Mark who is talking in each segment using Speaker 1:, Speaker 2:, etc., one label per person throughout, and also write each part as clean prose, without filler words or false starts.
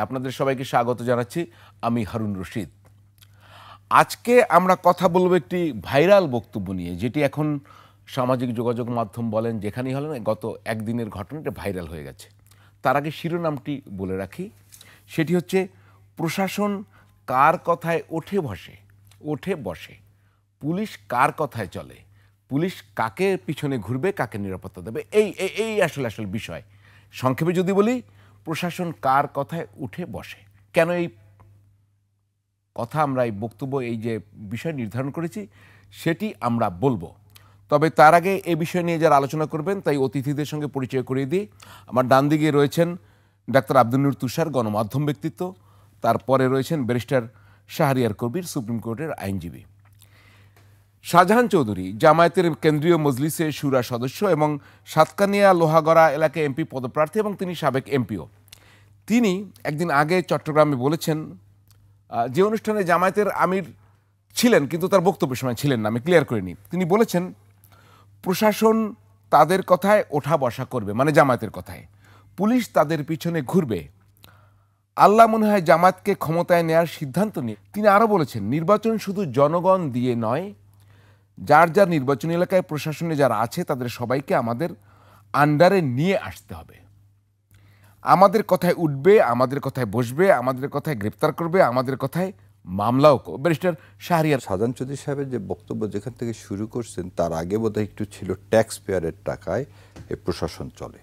Speaker 1: আপনাদের সবাইকে স্বাগত জানাচ্ছি। আমি হারুন রশিদ। আজকে আমরা কথা বলবো একটি ভাইরাল বক্তব্য নিয়ে, যেটি এখন সামাজিক যোগাযোগ মাধ্যম বলেন যেখানেই হলেন গত একদিনের ঘটনাটা ভাইরাল হয়ে গেছে। তার আগে শিরোনামটি বলে রাখি, সেটি হচ্ছে প্রশাসন কার কথায় ওঠে বসে, পুলিশ কার কথায় চলে, পুলিশ কাকে পিছনে ঘুরবে, কাকে নিরাপত্তা দেবে, এই এই আসলে বিষয়। সংক্ষেপে যদি বলি, প্রশাসন কার কথায় উঠে বসে। কেন এই কথা আমরা এই বক্তব্য, এই যে বিষয় নির্ধারণ করেছি, সেটি আমরা বলবো। তবে তার আগে এই বিষয় নিয়ে যারা আলোচনা করবেন, তাই অতিথিদের সঙ্গে পরিচয় করিয়ে দিই। আমার ডান দিকে রয়েছেন ডাক্তার আব্দুল নূর তুষার, গণমাধ্যম ব্যক্তিত্ব। তারপরে রয়েছেন ব্যারিস্টার শাহরিয়ার কবির, সুপ্রিম কোর্টের আইনজীবী। শাহজাহান চৌধুরী, জামায়াতের কেন্দ্রীয় মজলিসে শুরা সদস্য এবং সাতকানিয়া লোহাগড়া এলাকায় এমপি পদপ্রার্থী এবং তিনি সাবেক এমপিও। তিনি একদিন আগে চট্টগ্রামে বলেছেন, যে অনুষ্ঠানে জামায়াতের আমির ছিলেন কিন্তু তার বক্তব্যের সময় ছিলেন না, আমি ক্লিয়ার করে নিই। তিনি বলেছেন প্রশাসন তাদের কথায় ওঠা বসা করবে, মানে জামায়াতের কথায়, পুলিশ তাদের পিছনে ঘুরবে। আল্লাহ মনে হয় জামায়াতকে ক্ষমতায় নেওয়ার সিদ্ধান্ত নিয়ে। তিনি আরও বলেছেন, নির্বাচন শুধু জনগণ দিয়ে নয়, যার যার নির্বাচনী এলাকায় প্রশাসনে যারা আছে তাদের সবাইকে আমাদের আন্ডারে নিয়ে আসতে হবে। আমাদের কথায় উঠবে, আমাদের কথায় বসবে, আমাদের কথায় গ্রেপ্তার করবে, আমাদের কথায় মামলাও। ব্যারিস্টার শাহরিয়ার।
Speaker 2: শাহজাহান চৌধুরী সাহেবের যে বক্তব্য যেখান থেকে শুরু করছেন, তার আগে বোধহয় একটু ছিল ট্যাক্স পেয়ারের টাকায় এই প্রশাসন চলে।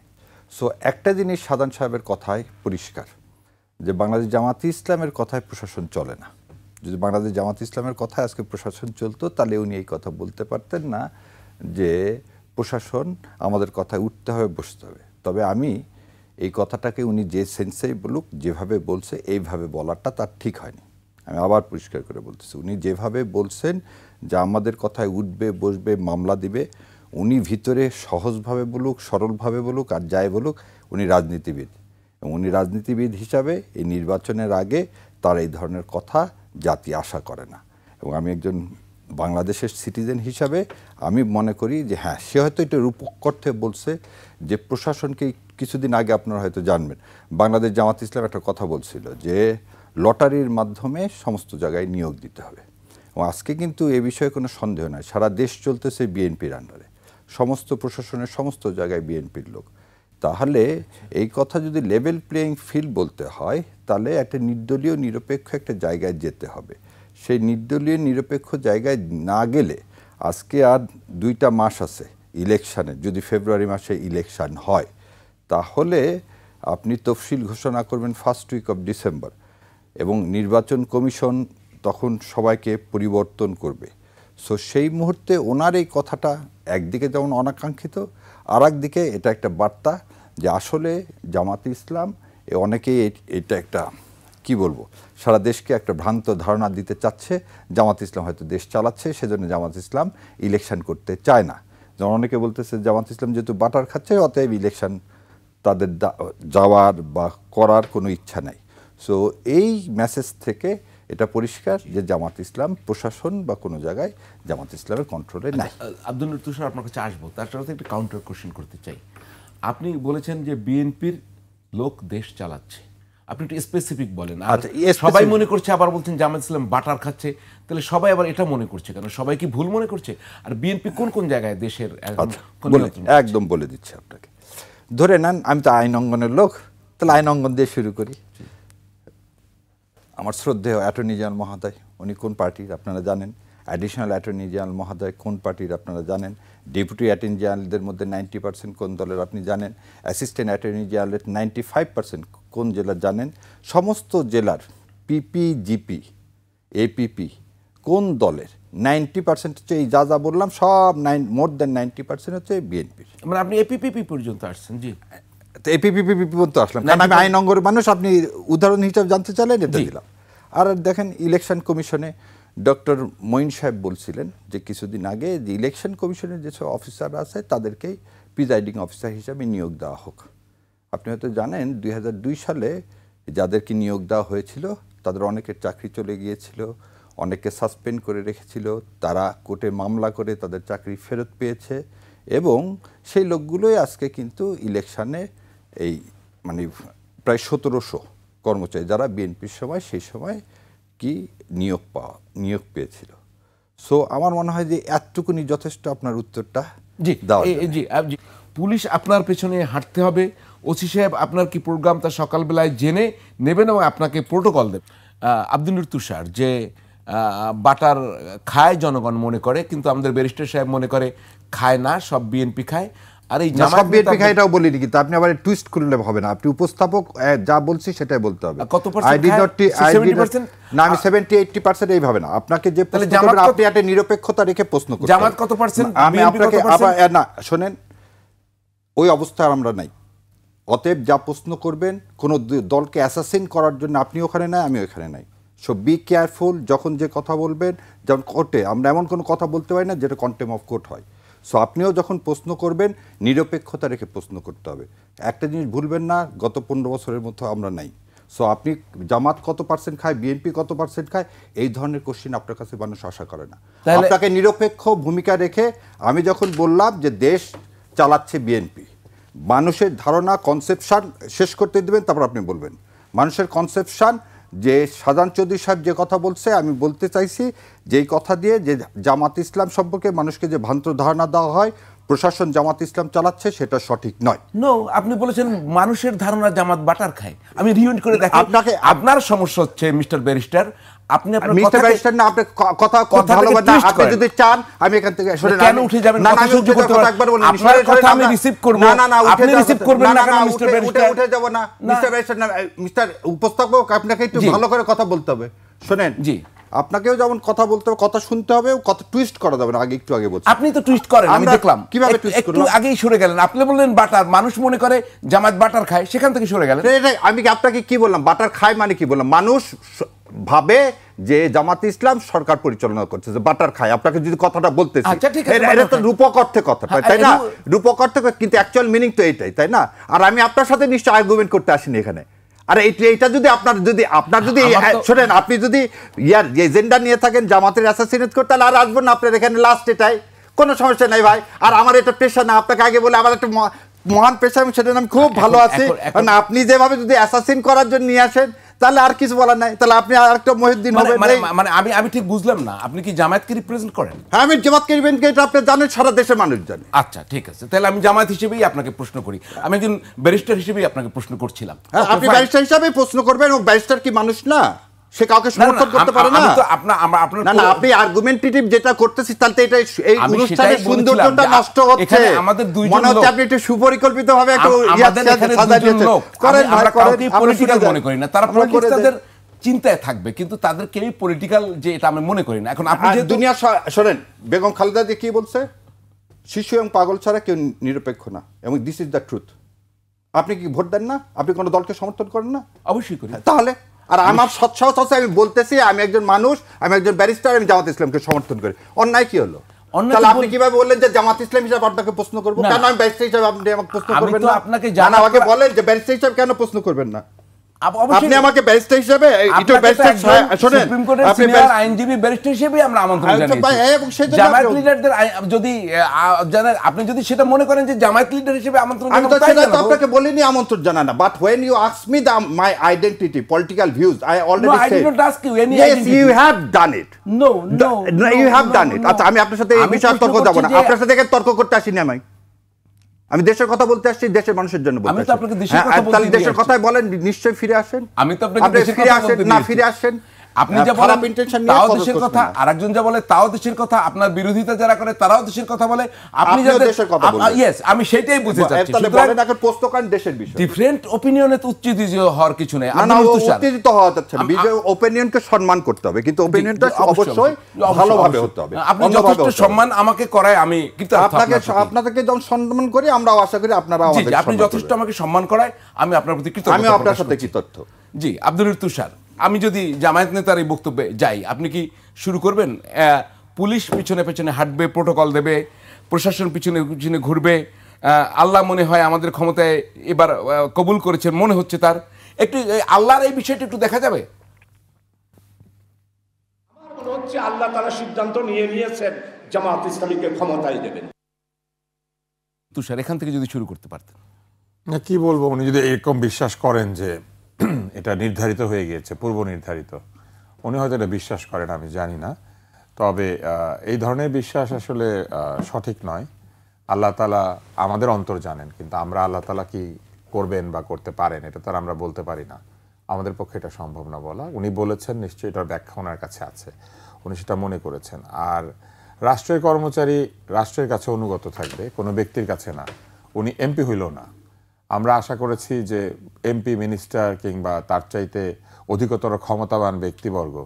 Speaker 2: সো একটা জিনিস শাহজাহান সাহেবের কথায় পরিষ্কার, যে বাংলাদেশ জামাতে ইসলামের কথায় প্রশাসন চলে না। যদি বাংলাদেশ জামাতে ইসলামের কথায় আজকে প্রশাসন চলতো, তাহলে উনি এই কথা বলতে পারতেন না যে প্রশাসন আমাদের কথায় উঠতে হবে, বসতে হবে। তবে আমি এই কথাটাকে উনি যে সেন্সেই বলুক, যেভাবে বলছে, এইভাবে বলাটা তার ঠিক হয়নি। আমি আবার পরিষ্কার করে বলতেছি, উনি যেভাবে বলছেন যে আমাদের কথায় উঠবে, বসবে, মামলা দিবে, উনি ভিতরে সহজভাবে বলুক, সরলভাবে বলুক, আর যাই বলুক, উনি রাজনীতিবিদ। এবং উনি রাজনীতিবিদ হিসাবে এই নির্বাচনের আগে তার এই ধরনের কথা জাতি আশা করে না। এবং আমি একজন বাংলাদেশের সিটিজেন হিসাবে আমি মনে করি যে হ্যাঁ, সে হয়তো এটা রূপক অর্থে বলছে যে প্রশাসনকে। কিছুদিন আগে আপনারা হয়তো জানবেন, বাংলাদেশ জামাত ইসলাম একটা কথা বলছিল যে লটারির মাধ্যমে সমস্ত জায়গায় নিয়োগ দিতে হবে। এবং আজকে কিন্তু এ বিষয়ে কোনো সন্দেহ নাই, সারা দেশ চলতেছে বিএনপির আন্ডারে, সমস্ত প্রশাসনের সমস্ত জায়গায় বিএনপির লোক। তাহলে এই কথা যদি লেভেল প্লেয়িং ফিল্ড বলতে হয়, তাহলে একটা নির্দলীয় নিরপেক্ষ একটা জায়গায় যেতে হবে। সেই নির্দলীয় নিরপেক্ষ জায়গায় না গেলে, আজকে আর 2টা মাস আছে ইলেকশানের, যদি ফেব্রুয়ারি মাসে ইলেকশান হয়, তাহলে আপনি তফসিল ঘোষণা করবেন ফার্স্ট উইক অফ ডিসেম্বর, এবং নির্বাচন কমিশন তখন সবাইকে পরিবর্তন করবে। সো সেই মুহূর্তে ওনার এই কথাটা একদিকে যেমন অনাকাঙ্ক্ষিত, আর একদিকে এটা একটা বার্তা যে আসলে জামাতে ইসলাম অনেকেই এটা একটা কি বলবো, সারা দেশকে একটা ভ্রান্ত ধারণা দিতে চাচ্ছে জামাত ইসলাম হয়তো দেশ চালাচ্ছে, সেজন্য জামাত ইসলাম ইলেকশন করতে চায় না। যেমন অনেকে বলতেছে জামাত ইসলাম যেহেতু বাটার খাচ্ছে, অতএব ইলেকশন তাদের যাওয়ার বা করার কোনো ইচ্ছা নাই। সো এই মেসেজ থেকে এটা পরিষ্কার যে জামাত ইসলাম প্রশাসন বা কোনো জায়গায় জামাত ইসলামের কন্ট্রোলে নাই।
Speaker 1: আব্দুল নূর তুষার, আপনার কাছে আসবো, তার সাথে একটা কাউন্টার কোশ্চেন করতে চাই। আপনি বলেছেন যে বিএনপির লোক দেশ চালাচ্ছে, আপনি একটু স্পেসিফিক বলেন। আর সবাই মনে করছে, আবার বলছেন জামাত ইসলাম বাটার খাচ্ছে, তাহলে সবাই আবার এটা মনে করছে কেন? সবাই কি ভুল মনে করছে? আর বিএনপি কোন কোন জায়গায় দেশের
Speaker 2: একদম বলে দিচ্ছি আপনাকে। ধরে নেন আমি তো আইন অঙ্গনের লোক, তাহলে আইন অঙ্গন দিয়ে শুরু করি। আমার শ্রদ্ধেয় অ্যাটর্নি জেনারেল মহোদয়, উনি কোন পার্টির আপনারা জানেন। অ্যাডিশনাল অ্যাটর্নি জেনারেল মহোদয় কোন পার্টির আপনারা জানেন। ডেপুটি অ্যাটর্নি জেনারেলদের মধ্যে 90% কোন দলের আপনি জানেন। অ্যাসিস্ট্যান্ট অ্যাটর্নি জেনারেলের 95% কোন জেলার জানেন। সমস্ত জেলার পিপি, জিপি, এপিপি কোন দলের, 90% হচ্ছে এই যা বললাম সব, মোর দেন 90% হচ্ছে বিএনপির।
Speaker 1: মানে আপনি এপিপিপি পর্যন্ত আসছেন? জি,
Speaker 2: এপিপিপি পর্যন্ত আসলাম, কারণ আমি আইন অঙ্গের মানুষ। আপনি উদাহরণ হিসাবে জানতে চাইলেন, এটা দিলাম। আর দেখেন, ইলেকশন কমিশনে ডক্টর মঈন সাহেব বলছিলেন যে কিছুদিন আগে যে ইলেকশন কমিশনের যেসব অফিসার আছে তাদেরকেই প্রিজাইডিং অফিসার হিসাবে নিয়োগ দেওয়া হোক। আপনি হয়তো জানেন 2002 সালে যাদেরকে নিয়োগ দেওয়া হয়েছিল তাদের অনেকের চাকরি চলে গিয়েছিল, অনেকে সাসপেন্ড করে রেখেছিল, তারা কোর্টে মামলা করে তাদের চাকরি ফেরত পেয়েছে, এবং সেই লোকগুলোই আজকে কিন্তু ইলেকশানে এই মানে প্রায় 1700 কর্মচারী যারা বিএনপির সময় সেই সময় কি নিয়োগ পেয়েছিল। সো আমার মনে হয় যে এতটুকুনি যথেষ্ট আপনার উত্তরটা
Speaker 1: জি
Speaker 2: দেওয়া
Speaker 1: জি জি। পুলিশ আপনার পেছনে হাঁটতে হবে, ওসি সাহেব আপনার কি প্রোগ্রামটা সকালবেলায় জেনে নেবেন এবং আপনাকে প্রোটোকল দেবেন। আব্দুল তুষার, যে বাটার খায় জনগণ মনে করে, কিন্তু আমাদের ব্যারিস্টার সাহেব মনে করে খায় না, সব বিএনপি খায়। আর এই
Speaker 2: সব বিএনপি খায় এটাও বলিনি, কিন্তু আপনি আবার টুইস্ট করলে হবে না। আপনি উপস্থাপক, যা বলছি সেটাই বলতে হবে।
Speaker 1: কত পার্সেন্ট?
Speaker 2: না, আমি 70-80% এইভাবে না। আপনাকে যে প্রশ্ন করবেন আপনি একটা নিরপেক্ষতা রেখে প্রশ্ন করতে।
Speaker 1: জামাত কত পার্সেন্ট?
Speaker 2: আমি আপনাকে না শোনেন, ওই অবস্থায় আমরা নাই। অতএব যা প্রশ্ন করবেন, কোন দলকে অ্যাসাসিন করার জন্য আপনি ওখানে নাই, আমি ওখানে নাই। সো বি কেয়ারফুল, যখন যে কথা বলবেন। যেমন কোর্টে আমরা এমন কোনো কথা বলতে পারি না যেটা কন্টেম অফ কোর্ট হয়। সো আপনিও যখন প্রশ্ন করবেন নিরপেক্ষতা রেখে প্রশ্ন করতে হবে। একটা জিনিস ভুলবেন না, গত 15 বছরের মতো আমরা নাই। সো আপনি জামাত কত পার্সেন্ট খায়, বিএনপি কত পার্সেন্ট খায়, এই ধরনের কোশ্চেন আপনার কাছে মানুষ আশা করে না। আপনাকে নিরপেক্ষ ভূমিকা রেখে আমি যখন বললাম যে দেশ চালাচ্ছে বিএনপি, মানুষের ধারণা কনসেপশন শেষ করতে দেবেন, তারপর আপনি বলবেন। মানুষের কনসেপশন যে শাহজাহান চৌধুরী সাহেব যে কথা বলছে, আমি বলতে চাইছি যেই কথা দিয়ে যে জামাত ইসলাম সম্পর্কে মানুষকে যে ভ্রান্ত ধারণা দেওয়া হয় প্রশাসন জামাত ইসলাম চালাচ্ছে, সেটা সঠিক নয়।
Speaker 1: নো, আপনি বলেছেন মানুষের ধারণা জামাত বাটার খায়। আমি রিউন্ড করে দেখি
Speaker 2: আপনাকে,
Speaker 1: আপনার সমস্যা হচ্ছে মিস্টার ব্যারিস্টার, আপনি আপনার
Speaker 2: মিস্টার ব্যারিস্টার না, আপনি কথা খুব ভালোবাসেন না। আপনি যদি চান আমি এখান থেকে শুনে
Speaker 1: কেন উঠে যাবেন?
Speaker 2: না, আমি উঠে যাব, একবার বলুন।
Speaker 1: আপনার কথা আমি রিসিভ করব।
Speaker 2: না না,
Speaker 1: আপনি রিসিভ করবেন না কেন মিস্টার ব্যারিস্টার?
Speaker 2: উঠে যাব না মিস্টার ব্যারিস্টার, না মিস্টার উপস্থাপক, আপনাকে একটু ভালো করে কথা বলতে হবে। শুনেন জি, আপনাকেও যেমন কথা বলতে হবে, কথা শুনতে হবে, কথা টুইস্ট করা যাবে না। একটু আগে বলছি,
Speaker 1: আপনি তো টুইস্ট করেন, আমি দেখলাম।
Speaker 2: কিভাবে টুইস্ট করলাম?
Speaker 1: একটু আগেই সরে গেলেন। আপনি বললেন বাটার, মানুষ মনে করে জামাত বাটার খায়, সেখান থেকে সরে গেলেন।
Speaker 2: আমি আপনাকে কি বললাম? বাটার খায় মানে কি বললাম? মানুষ ভাবে যে জামাত ইসলাম সরকার পরিচালনা করছে, যে বাটার খায়। আপনাকে যদি কথাটা বলতেছি, এটা তো রূপক অর্থে কথা, তাই না? রূপক অর্থে, কিন্তু অ্যাকচুয়াল মিনিং তো এইটাই, তাই না? আর আমি আপনার সাথে নিশ্চয় আর্গুমেন্ট করতে আসিনি এখানে। আর এইটা যদি আপনার যদি শোনেন, আপনি যদি ইয়ার এজেন্ডা নিয়ে থাকেন জামাতের অ্যাসাসিনেট করতে, তাহলে আর আসবেন না আপনার এখানে। লাস্ট এটাই, কোনো সমস্যা নাই ভাই। আর আমার এটা পেশা না, আপনাকে আগে বলে আমার একটা মহান পেশা, আমি সেটা আমি খুব ভালো আছি। কারণ আপনি যেভাবে যদি অ্যাসাসিন করার জন্য নিয়ে আসেন, তাহলে আর কিছু বলার নাই। তাহলে আপনি আরেকটা মহিউদ্দিন হবেন।
Speaker 1: মানে আমি ঠিক বুঝলাম না, আপনি কি জামায়াতকে রিপ্রেজেন্ট করেন?
Speaker 2: হ্যাঁ, আমি জামায়াতকে রিপ্রেজেন্ট করি, এটা আপনি জানেন, সারা দেশের মানুষ জানে।
Speaker 1: আচ্ছা, ঠিক আছে, তাহলে আমি জামায়াত হিসেবেই আপনাকে প্রশ্ন করি। আমি একজন ব্যারিস্টার হিসেবেই আপনাকে প্রশ্ন করছিলাম।
Speaker 2: আপনি ব্যারিস্টার হিসেবেই প্রশ্ন করবেন, এবং ব্যারিস্টার কি মানুষ না? সে কাউকে সমর্থন করতে পারে না। না না, আপনি আর্গুমেন্টেটিভ যেটা করতেছি, তাহলে এটা এই অনুষ্ঠানের সৌন্দর্যটা নষ্ট হচ্ছে।
Speaker 1: আমাদের দুইজন
Speaker 2: মনে হচ্ছে আপনি একটু সুপরিকল্পিতভাবে একটা সাজা দিয়েছেন।
Speaker 1: করেন, আমরা কাউকে পলিটিক্যাল মনে করি না। তারা পলিটিক্স তাদের চিন্তায় থাকবে, কিন্তু তাদের কেউই পলিটিক্যাল যে এটা আমি মনে করি না। এখন আপনি যে
Speaker 2: দুনিয়া শোনেন, বেগম খালেদা যে কি বলছে, শিশু এবং পাগল ছাড়া কেউ নিরপেক্ষ না, এবং দিস ইজ দ্য ট্রুথ। আপনি কি ভোট দেন না? আপনি কোনো দলকে সমর্থন করেন না?
Speaker 1: অবশ্যই করি।
Speaker 2: তাহলে আর আমার সৎসাহস আছে, আমি বলতেছি আমি একজন মানুষ, আমি একজন ব্যারিস্টার, আমি জামাত ইসলামকে সমর্থন করি। অন্যায় কি হলো? তাহলে আপনি কিভাবে বললেন যে জামাত ইসলাম হিসাবে আপনাকে প্রশ্ন করবো? কেন আমি ব্যারিস্টার হিসাবে আপনি আমাকে প্রশ্ন করবেন না? আমাকে বলেন যে ব্যারিস্টার হিসাবে কেন প্রশ্ন করবেন না? আপনি আমাকে ব্যারিস্টার হিসেবে,
Speaker 1: সুপ্রিম কোর্টের সিনিয়র আইনজীবী ব্যারিস্টার হিসেবে আমরা আমন্ত্রণ জানিয়েছি। জামায়াত লিডারদের যদি জানেন, আপনি যদি সেটা মনে করেন যে জামায়াত লিডার হিসেবে আমন্ত্রণ,
Speaker 2: আমি তো সেটা তো আপনাকে বলিনি আমন্ত্রণ জানানা। But when you ask me my identity, political views, I already said.
Speaker 1: No, I did not ask you any identity.
Speaker 2: Yes, you have done it.
Speaker 1: No,
Speaker 2: you have done it. আচ্ছা, আমি আপনার সাথে এই বিষয়ে তর্ক যাব না। আপনার সাথে তর্ক করতে আসিনি আমি দেশের কথা বলতে আসছি, দেশের মানুষের জন্য বলতে আসছি।
Speaker 1: আমি তো আপনাকে দেশের কথা বলতে দিয়েছি।
Speaker 2: দেশের কথাই বলেন, নিশ্চয়ই ফিরে আসেন।
Speaker 1: আমি তো আপনাকে দেশের কথা বলতে দিয়েছি।
Speaker 2: না, ফিরে আসেন।
Speaker 1: আপনি যা বলেন তাও দেশের কথা, আরেকজন যা বলে তাও দেশের কথা, আপনার বিরোধিতা যারা করে তারাও দেশের কথা বলে। আপনি যা দেশের কথা বলেন, ইয়েস, আমি সেটাই বুঝতে চাচ্ছি।
Speaker 2: তাহলে বলেন এখন প্রশ্ন করেন দেশের বিষয়।
Speaker 1: ডিফারেন্ট অপিনিয়নে তো উত্তেজিত হওয়ার কিছু নেই।
Speaker 2: না, উত্তেজিত হওয়া যাচ্ছে না। বিজয় ওপিনিয়নকে সম্মান করতে হবে, কিন্তু ওপিনিয়নটা অবশ্যই ভালোভাবে হতে হবে।
Speaker 1: আপনি যথেষ্ট সম্মান আমাকে করায়, আমি কিন্তু
Speaker 2: আপনাদেরকে যখন সম্মান করি, আমরাও আশা করি আপনারা আমাদের।
Speaker 1: আপনি যথেষ্ট আমাকে সম্মান করায়, আমি আপনার প্রতি কৃতজ্ঞ।
Speaker 2: আমি আপনার সাথে কৃতজ্ঞ।
Speaker 1: জি, আব্দুল তুষার, আমি যদি জামায়াত নেতার এই বক্তব্যে যাই, আপনি কি শুরু করবেন? পুলিশ পিছনে পেছনে হাঁটবে, প্রোটোকল দেবে, প্রশাসন পিছনে পিছনে ঘুরবে, আল্লাহ মনে হয় আমাদের ক্ষমতায় এবার কবুল করেছেন মনে হচ্ছে তার। একটু আল্লাহর এই বিষয়টা একটু দেখা যাবে?
Speaker 3: আমার মনে হচ্ছে আল্লাহ তাআলা সিদ্ধান্ত নিয়েছেন জামাত ইসলামীকে ক্ষমতায় দেবেন।
Speaker 1: তুষার, এখান থেকে যদি শুরু করতে পারতেন।
Speaker 4: না, কি বলবো, উনি যদি এরকম বিশ্বাস করেন যে এটা নির্ধারিত হয়ে গিয়েছে, পূর্ব নির্ধারিত। উনি হয়তো এটা বিশ্বাস করেন, আমি জানি না। তবে এই ধরনের বিশ্বাস আসলে সঠিক নয়। আল্লাহ তাআলা আমাদের অন্তর জানেন, কিন্তু আমরা আল্লাহ তাআলা কি করবেন বা করতে পারেন এটা তো আর আমরা বলতে পারি না। আমাদের পক্ষে এটা সম্ভব না বলা। উনি বলেছেন, নিশ্চয়ই এটার ব্যাখ্যা ওনার কাছে আছে, উনি সেটা মনে করেছেন। আর রাষ্ট্রের কর্মচারী রাষ্ট্রের কাছে অনুগত থাকবে, কোনো ব্যক্তির কাছে না। উনি এমপি হইল না। আমরা আশা করেছি যে এমপি, মিনিস্টার কিংবা তার চাইতে অধিকতর ক্ষমতাবান ব্যক্তিবর্গ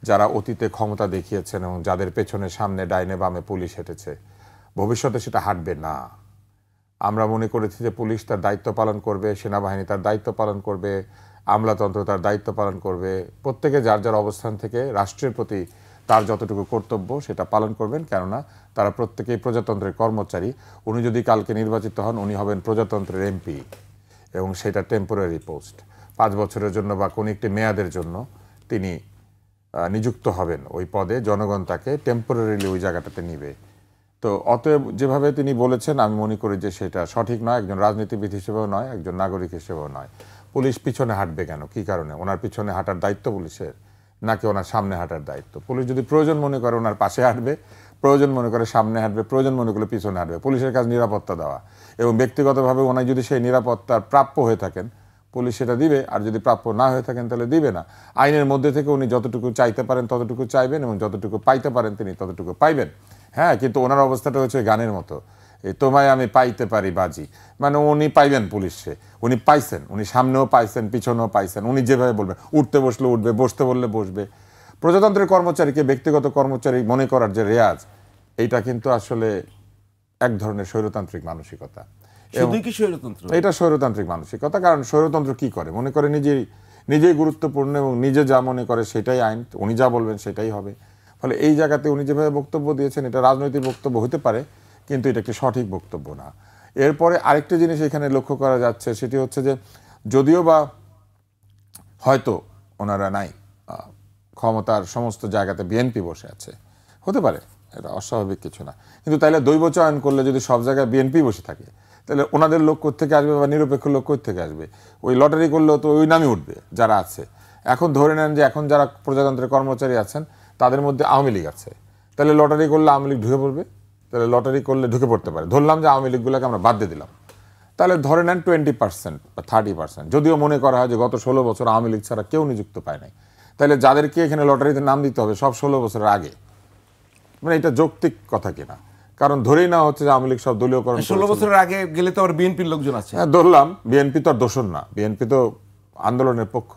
Speaker 4: যারা অতীতে ক্ষমতা দেখিয়েছেন এবং যাদের পেছনে সামনে ডাইনে বামে পুলিশ হেঁটেছে, ভবিষ্যতে সেটা হাঁটবে না। আমরা মনে করেছি যে পুলিশ তার দায়িত্ব পালন করবে, সেনাবাহিনী তার দায়িত্ব পালন করবে, আমলাতন্ত্র তার দায়িত্ব পালন করবে। প্রত্যেকে যার যার অবস্থান থেকে রাষ্ট্রের প্রতি তার যতটুকু কর্তব্য সেটা পালন করবেন, কেননা তারা প্রত্যেকেই প্রজাতন্ত্রের কর্মচারী। উনি যদি কালকে নির্বাচিত হন, উনি হবেন প্রজাতন্ত্রের এমপি, এবং সেটা টেম্পোরারি পোস্ট। 5 বছরের জন্য বা কোনো একটি মেয়াদের জন্য তিনি নিযুক্ত হবেন ওই পদে। জনগণ তাকে টেম্পোরারিলি ওই জায়গাটাতে নিবে। তো অতএব যেভাবে তিনি বলেছেন, আমি মনে করি যে সেটা সঠিক নয়, একজন রাজনীতিবিদ হিসেবেও নয়, একজন নাগরিক হিসেবেও নয়। পুলিশ পিছনে হাঁটবে কেন? কি কারণে? ওনার পিছনে হাঁটার দায়িত্ব পুলিশের, নাকি ওনার সামনে হাঁটার দায়িত্ব? পুলিশ যদি প্রয়োজন মনে করে ওনার পাশে হাঁটবে, প্রয়োজন মনে করে সামনে হাঁটবে, প্রয়োজন মনে করলে পিছনে হাঁটবে। পুলিশের কাজ নিরাপত্তা দেওয়া, এবং ব্যক্তিগতভাবে ওনার যদি সেই নিরাপত্তার প্রাপ্য হয়ে থাকেন, পুলিশ সেটা দিবে। আর যদি প্রাপ্য না হয়ে থাকেন তাহলে দিবে না। আইনের মধ্যে থেকে উনি যতটুকু চাইতে পারেন ততটুকু চাইবেন, এবং যতটুকু পাইতে পারেন তিনি ততটুকু পাইবেন। হ্যাঁ, কিন্তু ওনার অবস্থাটা হচ্ছে গানের মতো, এই তোমায় আমি পাইতে পারি বাজি। মানে উনি পাইবেন পুলিশে, উনি পাইছেন, উনি সামনেও পাইছেন, পিছনেও পাইছেন। উনি যেভাবে বলবেন, উঠতে বসলে উঠবে, বসতে বললে বসবে। প্রজাতন্ত্রের কর্মচারীকে ব্যক্তিগত কর্মচারী মনে করার যে রেয়াজ, এইটা কিন্তু আসলে এক ধরনের স্বৈরতান্ত্রিক মানসিকতা।
Speaker 1: শুধুই কি স্বৈরতন্ত্র?
Speaker 4: এটা স্বৈরতান্ত্রিক মানসিকতা। কারণ স্বৈরতন্ত্র কি করে? মনে করে নিজেই গুরুত্বপূর্ণ, এবং নিজে যা মনে করে সেটাই আইন, উনি যা বলবেন সেটাই হবে। ফলে এই জায়গাতে উনি যেভাবে বক্তব্য দিয়েছেন, এটা রাজনৈতিক বক্তব্য হতে পারে, কিন্তু এটা একটি সঠিক বক্তব্য না। এরপরে আরেকটি জিনিস এখানে লক্ষ্য করা যাচ্ছে, সেটি হচ্ছে যে যদিও বা হয়তো ওনারা নাই, ক্ষমতার সমস্ত জায়গাতে বিএনপি বসে আছে, হতে পারে, এটা অস্বাভাবিক কিছু না। কিন্তু তাইলে দৈব চয়ন করলে যদি সব জায়গায় বিএনপি বসে থাকে, তাহলে ওনাদের লোক কোত্থেকে আসবে, বা নিরপেক্ষ লোক কোত্থেকে আসবে? ওই লটারি করলেও তো ওই নামই উঠবে যারা আছে। এখন ধরে নেন যে এখন যারা প্রজাতন্ত্রের কর্মচারী আছেন তাদের মধ্যে আওয়ামী লীগ আছে, তাহলে লটারি করলে আওয়ামী লীগ ঢুকে পড়বে। তাহলে লটারি করলে ঢুকে পড়তে পারে। ধরলাম যে আওয়ামী লীগগুলোকে আমরা বাদ দিয়ে দিলাম, তাহলে ধরে নেন 20% বা 30%, যদিও মনে করা হয় যে গত 16 বছর আওয়ামী লীগ ছাড়া কেউ নিযুক্ত পায় নাই। তাহলে যাদেরকে এখানে লটারিতে নাম দিতে হবে সব 16 বছরের আগে, মানে এটা যৌক্তিক কথা কিনা? কারণ ধরেই নেওয়া হচ্ছে যে আওয়ামী লীগ সব দলীয়করণ।
Speaker 1: 16 বছরের আগে গেলে তো আবার বিএনপির লোকজন আছে।
Speaker 4: হ্যাঁ, ধরলাম বিএনপি তো আর দোষর না, বিএনপি তো আন্দোলনের পক্ষ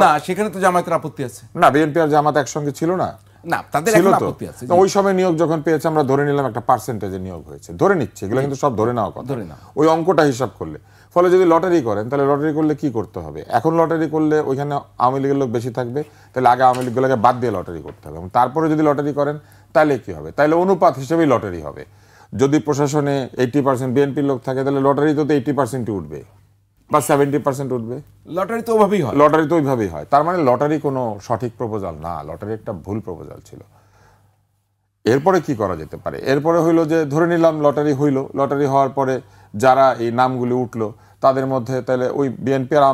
Speaker 1: না, সেখানে তো জামায়াতের আপত্তি আছে।
Speaker 4: না, বিএনপি আর জামাত একসঙ্গে ছিল না,
Speaker 1: না তাদের
Speaker 4: ছিল
Speaker 1: এখন
Speaker 4: তো।
Speaker 1: আপত্তি আছে।
Speaker 4: ওই সময় নিয়োগ যখন পেয়েছে আমরা ধরে নিলাম একটা পার্সেন্টেজে নিয়োগ হয়েছে, ধরে নিচ্ছে, এগুলো কিন্তু সব ধরে নেওয়া কথা,
Speaker 1: ধরে নাও।
Speaker 4: ওই অঙ্কটা হিসাব করলে। ফলে যদি লটারি করেন, তাহলে লটারি করলে কি করতে হবে? এখন লটারি করলে ওইখানে আওয়ামী লীগের লোক বেশি থাকবে, তাহলে আগে আওয়ামী লীগগুলোকে বাদ দিয়ে লটারি করতে হবে, এবং তারপরে যদি লটারি করেন তাহলে কি হবে? তাহলে অনুপাত হিসেবেই লটারি হবে। যদি প্রশাসনে 80% বিএনপির লোক থাকে, তাহলে লটারি তো 80% উঠবে বা 70% উঠবে।
Speaker 1: লটারি তো ওভাবেই হয়।
Speaker 4: লটারি তো ওইভাবেই হয়। তার মানে লটারি কোনো সঠিক প্রপোজাল না, লটারি একটা ভুল প্রপোজাল ছিল। এরপরে কি করা যেতে পারে? এরপরে হইলো যে ধরে নিলাম লটারি হইল, লটারি হওয়ার পরে যারা এই নামগুলি উঠলো তাদের মধ্যে তাহলে ওই বিএনপি আর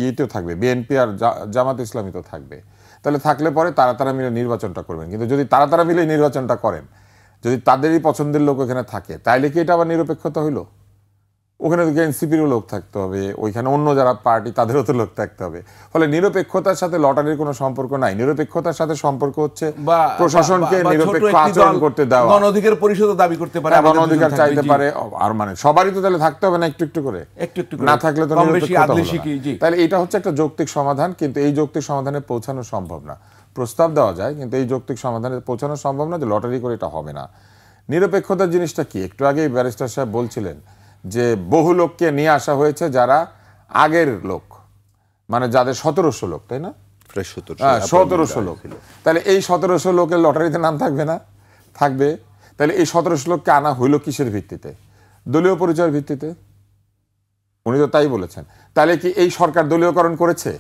Speaker 4: ইয়েতেও থাকবে, বিএনপি আর জামাত ইসলামী তো থাকবে। তাহলে থাকলে পরে তারা মিলে নির্বাচনটা করবেন। কিন্তু যদি তারা মিলে নির্বাচনটা করেন, যদি তাদেরই পছন্দের লোক ওখানে থাকে, তাইলে কি এটা আবার নিরপেক্ষতা হইলো? ওখানে তো এনসিপিরও লোক থাকতে হবে, ওইখানে অন্য যারা পার্টি তাদেরও তো লোক থাকতে হবে। ফলে নিরপেক্ষতার সাথে লটারির কোনো সম্পর্ক নাই। নিরপেক্ষতার সাথে সম্পর্ক হচ্ছে প্রশাসনকে নিরপেক্ষ আচরণ করতে দেওয়া।
Speaker 1: গণ অধিকার পরিষদও দাবি করতে পারে,
Speaker 4: গণ অধিকার চাইতে পারে। আর মানে সবারই তো তাহলে থাকতে হবে না, একটু একটু করে, না থাকলে তো নিরপেক্ষতা হলো না। তাহলে এটা হচ্ছে একটা যৌক্তিক সমাধান, কিন্তু এই যৌক্তিক সমাধানে পৌঁছানো সম্ভব না। প্রস্তাব দেওয়া যায়, কিন্তু এই যৌক্তিক সমাধানে পৌঁছানো সম্ভব না যে লটারি করে এটা হবে না। নিরপেক্ষতার জিনিসটা কি? একটু আগেই ব্যারিস্টার সাহেব বলছিলেন যে বহু লোককে নিয়ে আসা হয়েছে যারা আগের লোক, মানে যাদের 1700 লোক, তাই না? 1700 লোক। তাহলে এই 1700 লোকের লটারিতে নাম থাকবে না? থাকবে। তাহলে এই 1700 লোককে আনা হইল কিসের ভিত্তিতে? দলীয় পরিচয়ের ভিত্তিতে। উনি তো তাই বলেছেন। তাহলে কি এই সরকার দলীয়করণ করেছে?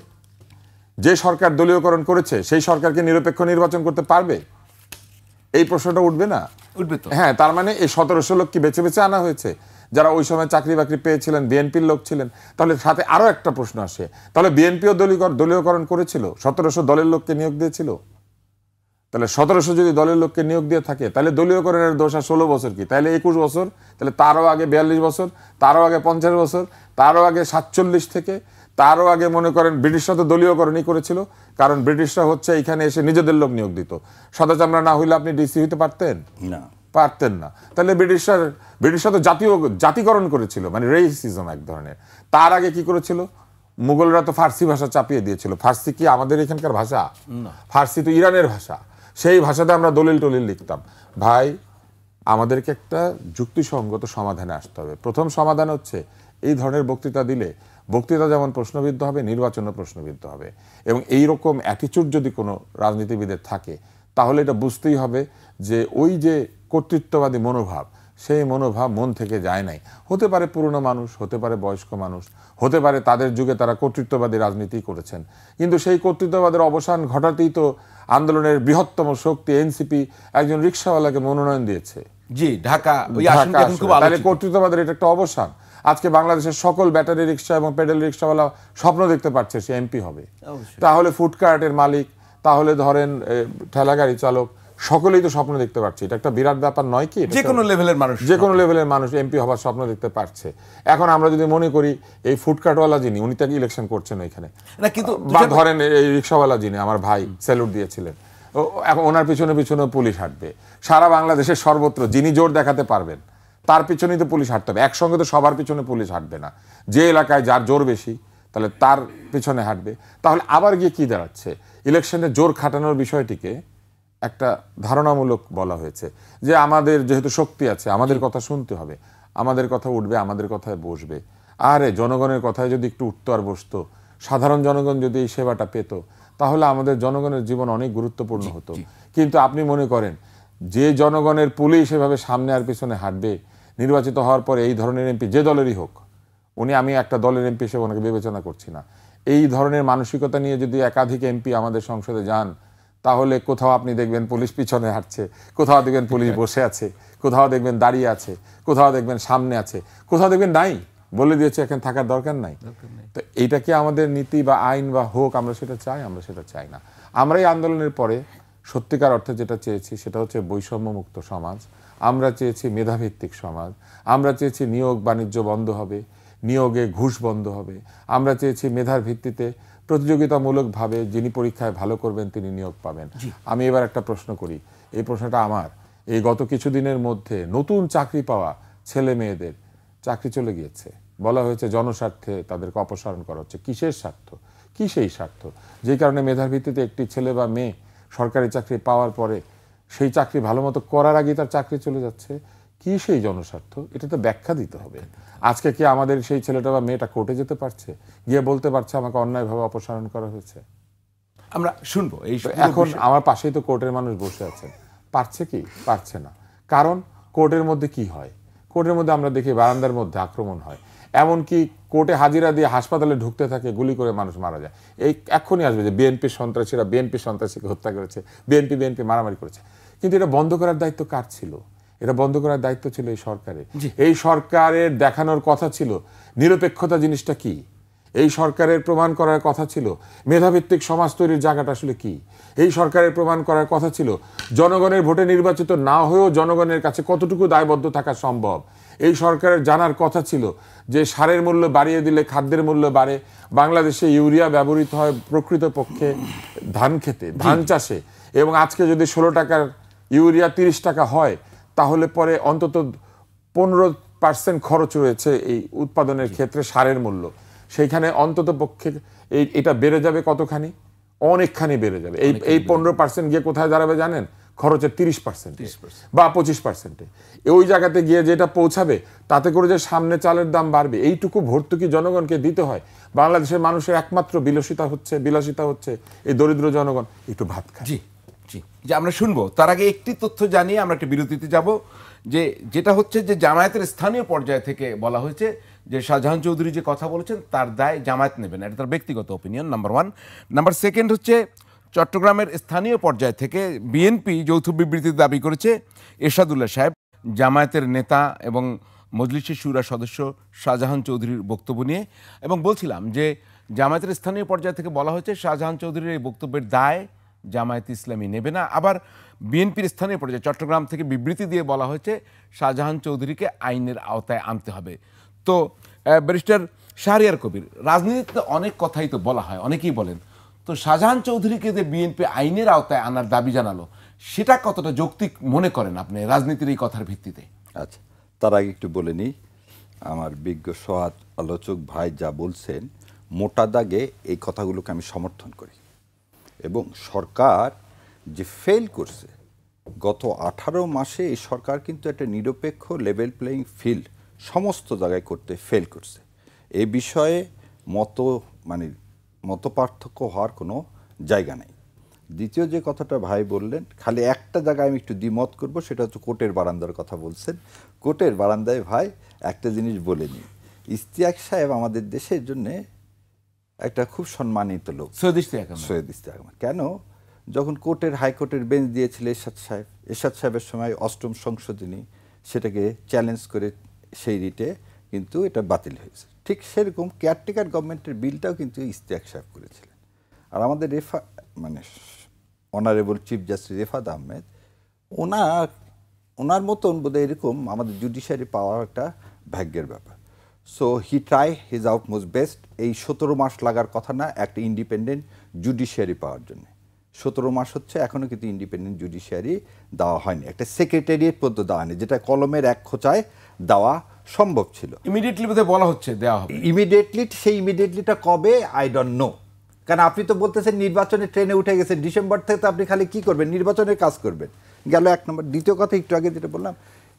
Speaker 4: যে সরকার দলীয়করণ করেছে সেই সরকারকে নিরপেক্ষ নির্বাচন করতে পারবে? এই প্রশ্নটা উঠবে না?
Speaker 1: উঠবে তো।
Speaker 4: হ্যাঁ, তার মানে এই 1700 লোক কি বেছে বেছে আনা হয়েছে? যারা ওই সময় চাকরি বাকরি পেয়েছিলেন বিএনপির লোক ছিলেন, তাহলে সাথে আরো একটা প্রশ্ন আসে, তাহলে বিএনপিও দলীয়করণ করেছিল, 1700 দলের লোককে নিয়োগ দিয়েছিল? তাহলে 1700 যদি দলের লোককে নিয়োগ দিয়ে থাকে, তাহলে দলীয়করণের দোষ আর 16 বছর কি? তাহলে 21 বছর, তাহলে তারও আগে 42 বছর, তারও আগে 50 বছর, তারও আগে 47 থেকে, তারও আগে মনে করেন ব্রিটিশরা তো দলীয়করণই করেছিল, কারণ ব্রিটিশরা হচ্ছে এখানে এসে নিজেদের লোক নিয়োগ দিত। সাদা চামড়া না হইলে আপনি ডিসি হইতে পারতেন
Speaker 2: না,
Speaker 4: পারতেন না। তাহলে ব্রিটিশরা তো জাতিকরণ করেছিল, মানে রেসিজম এক ধরনের। তার আগে কি করেছিল? মুঘলরা তো ফার্সি ভাষা চাপিয়ে দিয়েছিল। ফার্সি কি আমাদের এখানকার ভাষা? ফার্সি তো ইরানের ভাষা। সেই ভাষাতে আমরা দলিল টলিল লিখতাম। ভাই, আমাদেরকে একটা যুক্তিসঙ্গত সমাধানে আসতে হবে। প্রথম সমাধান হচ্ছে এই ধরনের বক্তৃতা দিলে বক্তৃতা যেমন প্রশ্নবিদ্ধ হবে, নির্বাচনও প্রশ্নবিদ্ধ হবে। এবং এই রকম অ্যাটিচিউড যদি কোনো রাজনীতিবিদের থাকে, তাহলে এটা বুঝতেই হবে যে ওই যে কর্তৃত্ববাদী মনোভাব, সেই মনোভাব মন থেকে যায় নাই। হতে পারে পুরনো মানুষ, হতে পারে বয়স্ক মানুষ, হতে পারে তাদের যুগে তারা কর্তৃত্ববাদী রাজনীতি করেছেন, কিন্তু সেই কর্তৃত্ববাদের অবসান ঘটাতেই তো আন্দোলনের বৃহত্তম শক্তি এনসিপি একজন রিকশাওয়ালাকে মনোনয়ন দিয়েছে।
Speaker 1: জি, ঢাকা ওই আসনটা এখন খুব
Speaker 4: তাহলে
Speaker 1: আলোচিত।
Speaker 4: কর্তৃত্ববাদের এটা একটা অবসান। আজকে বাংলাদেশের সকল ব্যাটারি রিকশা এবং পেডেল রিকশাওয়ালা স্বপ্ন দেখতে পারছে সে এমপি হবে। তাহলে ফুডকার্টের মালিক, তাহলে ধরেন ঠেলা গাড়ি চালক, সকলেই তো স্বপ্ন দেখতে পাচ্ছে। এটা একটা বিরাট ব্যাপার নয় কি?
Speaker 1: যে কোনো লেভেলের মানুষ,
Speaker 4: যে কোনো লেভেলের মানুষ এমপি হবার স্বপ্ন দেখতে পারছে। এখন আমরা যদি মনে করি এই ফুডকার্টওয়ালা যিনি, উনি তাকে ইলেকশন করছেন ওইখানে,
Speaker 1: না, কিন্তু
Speaker 4: বা ধরেন এই রিকশাওয়ালা যিনি আমার ভাই স্যালুট দিয়েছিলেন, এখন ওনার পিছনে পিছনে পুলিশ হাঁটবে। সারা বাংলাদেশের সর্বত্র যিনি জোর দেখাতে পারবেন তার পিছনেই তো পুলিশ হাঁটতে হবে। একসঙ্গে তো সবার পিছনে পুলিশ হাঁটবে না। যে এলাকায় যার জোর বেশি, তাহলে তার পিছনে হাঁটবে। তাহলে আবার গিয়ে কি দাঁড়াচ্ছে? ইলেকশনে জোর খাটানোর বিষয়টিকে একটা ধারণামূলক বলা হয়েছে যে আমাদের যেহেতু শক্তি আছে, আমাদের কথা শুনতে হবে, আমাদের কথা উঠবে, আমাদের কথায় বসবে। আরে জনগণের কথায় যদি একটু উঠতো আর বসতো, সাধারণ জনগণ যদি এই সেবাটা পেত, তাহলে আমাদের জনগণের জীবন অনেক গুরুত্বপূর্ণ হতো। কিন্তু আপনি মনে করেন যে জনগণের পুলিশ এভাবে সামনে আর পিছনে হাঁটবে, নির্বাচিত হওয়ার পরে এই ধরনের এমপি যে দলেরই হোক, আমি একটা দলের এমপি হিসেবে ওনাকে বিবেচনা করছি না, এই ধরনের মানসিকতা নিয়ে যদি একাধিক এমপি আমাদের সংসদে যান, তাহলে কোথাও আপনি দেখবেন পুলিশ পিছনে হাঁটছে, কোথাও দেখবেন পুলিশ বসে আছে, কোথাও দেখবেন দাঁড়িয়ে আছে, কোথাও দেখবেন সামনে আছে, কোথাও দেখবেন নাই, বলে দিয়েছে এখানে থাকার দরকার নাই। তো এইটা কি আমাদের নীতি বা আইন বা হোক আমরা সেটা চাই? আমরা সেটা চাই না। আমরা এই আন্দোলনের পরে সত্যিকার অর্থে যেটা চেয়েছি সেটা হচ্ছে বৈষম্যমুক্ত সমাজ। আমরা চেয়েছি মেধাভিত্তিক সমাজ। আমরা চেয়েছি নিয়োগ বাণিজ্য বন্ধ হবে, নিয়োগে ঘুষ বন্ধ হবে। আমরা চেয়েছি মেধার ভিত্তিতে প্রতিযোগিতামূলকভাবে যিনি পরীক্ষায় ভালো করবেন তিনি নিয়োগ পাবেন। আমি এবার একটা প্রশ্ন করি, এই প্রশ্নটা আমার। এই গত কিছুদিনের মধ্যে নতুন চাকরি পাওয়া ছেলে মেয়েদের চাকরি চলে গিয়েছে, বলা হয়েছে জনস্বার্থে তাদেরকে অপসারণ করা হচ্ছে। কিসের স্বার্থ? কি সেই স্বার্থ যে কারণে মেধার ভিত্তিতে একটি ছেলে বা মেয়ে সরকারি চাকরি পাওয়ার পরে সেই চাকরি ভালো মতো করার আগে তার চাকরি চলে যাচ্ছে? কি সেই জনস্বার্থ? এটা তো ব্যাখ্যা দিতে হবে। আজকে কি আমাদের সেই ছেলেটা বা মেয়েটা কোর্টে যেতে পারছে, গিয়ে বলতে পারছে আমাকে অন্যায়ভাবে অপসারণ করা হয়েছে?
Speaker 1: আমরা শুনবো। এই
Speaker 4: এখন আমার পাশেই তো কোর্টের মানুষ বসে আছেন, পারছে কি? পারছে না। কারণ কোর্টের মধ্যে কি হয়? কোর্টের মধ্যে আমরা দেখি বারান্দার মধ্যে আক্রমণ হয়, এমনকি কোর্টে হাজিরা দিয়ে হাসপাতালে ঢুকতে থাকে, গুলি করে মানুষ মারা যায়। এই এক্ষুনি আসবে যে বিএনপির সন্ত্রাসীরা বিএনপি সন্ত্রাসীকে হত্যা করেছে, বিএনপি মারামারি করেছে। কিন্তু এটা বন্ধ করার দায়িত্ব কার ছিল? এটা বন্ধ করার দায়িত্ব ছিল এই সরকারের। এই সরকারের দেখানোর কথা ছিল নিরপেক্ষতা জিনিসটা কি। এই সরকারের প্রমাণ করার কথা ছিল মেধাভিত্তিক সমাজ তৈরির জায়গাটা আসলে কি। এই সরকারের প্রমাণ করার কথা ছিল জনগণের ভোটে নির্বাচিত না হয়েও জনগণের কাছে কতটুকু দায়বদ্ধ থাকা সম্ভব। এই সরকারের জানার কথা ছিল যে সারের মূল্য বাড়িয়ে দিলে খাদ্যের মূল্য বাড়ে, বাংলাদেশে ইউরিয়া ব্যবহৃত হয় প্রকৃতপক্ষে ধান খেতে, ধান চাষে, এবং আজকে যদি 16 টাকার ইউরিয়া 30 টাকা হয়, তাহলে পরে অন্তত 15% খরচ রয়েছে এই উৎপাদনের ক্ষেত্রে সারের মূল্য। সেইখানে অন্তত পক্ষে এটা বেড়ে যাবে কতখানি? অনেকখানি বেড়ে যাবে। এই 15% গিয়ে কোথায় দাঁড়াবে জানেন? খরচের 30% বা 25%। ওই জায়গাতে গিয়ে যেটা পৌঁছাবে, তাতে করে যে সামনে চালের দাম বাড়বে, এইটুকু ভর্তুকি জনগণকে দিতে হয়। বাংলাদেশের মানুষের একমাত্র বিলাসিতা হচ্ছে এই দরিদ্র জনগণ একটু ভাত খায়।
Speaker 1: জি জি, যে আমরা শুনবো। তার আগে একটি তথ্য জানিয়ে আমরা একটা বিরতিতে যাব। যেটা হচ্ছে যে জামায়াতের স্থানীয় পর্যায় থেকে বলা হয়েছে যে শাহজাহান চৌধুরী যে কথা বলেছেন তার দায় জামায়াত নেবে না, এটা তার ব্যক্তিগত ওপিনিয়ন, নাম্বার 1। নাম্বার 2 হচ্ছে চট্টগ্রামের স্থানীয় পর্যায় থেকে বিএনপি যৌথ বিবৃতিতে দাবি করেছে এরশাদুল্লাহ সাহেব জামায়াতের নেতা এবং মজলিসের শুরা সদস্য শাহজাহান চৌধুরীর বক্তব্য নিয়ে, এবং বলছিলাম যে জামায়াতের স্থানীয় পর্যায় থেকে বলা হয়েছে শাহজাহান চৌধুরীর এই বক্তব্যের দায় জামায়াত ইসলামী নেবে না। আবার বিএনপির স্থানীয় পর্যায়ে চট্টগ্রাম থেকে বিবৃতি দিয়ে বলা হয়েছে শাহজাহান চৌধুরীকে আইনের আওতায় আনতে হবে। তো ব্যারিস্টার শাহরিয়ার কবির, রাজনীতিতে অনেক কথাই তো বলা হয়, অনেকেই বলেন, তো শাহজাহান চৌধুরীকে যে বিএনপি আইনের আওতায় আনার দাবি জানালো, সেটা কতটা যৌক্তিক মনে করেন আপনি রাজনীতির এই কথার ভিত্তিতে?
Speaker 2: আচ্ছা, তার আগে একটু বলে নিই, আমার বিজ্ঞ সহাত আলোচক ভাই যা বলছেন মোটা দাগে এই কথাগুলোকে আমি সমর্থন করি। এবং সরকার যে ফেল করছে গত 18 মাসে, এই সরকার কিন্তু একটা নিরপেক্ষ লেভেল প্লেয়িং ফিল্ড সমস্ত জায়গায় করতে ফেল করছে। এই বিষয়ে মত পার্থক্য হওয়ার কোনো জায়গা নেই। দ্বিতীয় যে কথাটা ভাই বললেন, খালি একটা জায়গায় আমি একটু দ্বিমত করব, সেটা হচ্ছে কোর্টের বারান্দার কথা বলছেন। কোর্টের বারান্দায় ভাই একটা জিনিস বলে নিই, ইশতিয়াক সাহেব আমাদের দেশের জন্য একটা খুব সম্মানিত লোক। সৈয়দ ইশতিয়াক আহমেদ কেন, যখন কোর্টের হাইকোর্টের বেঞ্চ দিয়েছিল এরশাদ সাহেবের সময় 8ম সংশোধনী, সেটাকে চ্যালেঞ্জ করে সেই রিটে কিন্তু এটা বাতিল হয়েছে। ঠিক সেরকম কেয়ারটেকার গভর্নমেন্টের বিলটাও কিন্তু ইশতিয়াক সাহেব করেছিলেন। আর আমাদের honourable chief justice Refaat Ahmed, ওনার মতন বোধহয় এরকম আমাদের জুডিশিয়ারি পাওয়া একটা ভাগ্যের ব্যাপার। So he try his outmost best. এই 17 মাস লাগার কথা না একটা ইন্ডিপেন্ডেন্ট জুডিশিয়ারি পাওয়ার জন্য। 17 মাস হচ্ছে, এখনও কিন্তু ইন্ডিপেন্ডেন্ট জুডিশিয়ারি দেওয়া হয়নি, একটা সেক্রেটারিয়েট পর্যন্ত দেওয়া হয়নি, যেটা কলমের এক খোঁচায় দেওয়া সম্ভব ছিল।
Speaker 1: ইমিডিয়েটলি বলা হচ্ছে দেওয়া হবে,
Speaker 2: সেই ইমিডিয়েটলিটা কবে আই ডোন্ট নো। কারণ আপনি তো বলতেছেন নির্বাচনের ট্রেনে উঠে গেছেন, ডিসেম্বর থেকে তো আপনি খালি কি করবেন, নির্বাচনের কাজ করবেন, গেল 1 নম্বর। দ্বিতীয় কথা, একটু আগে যেটা বললাম,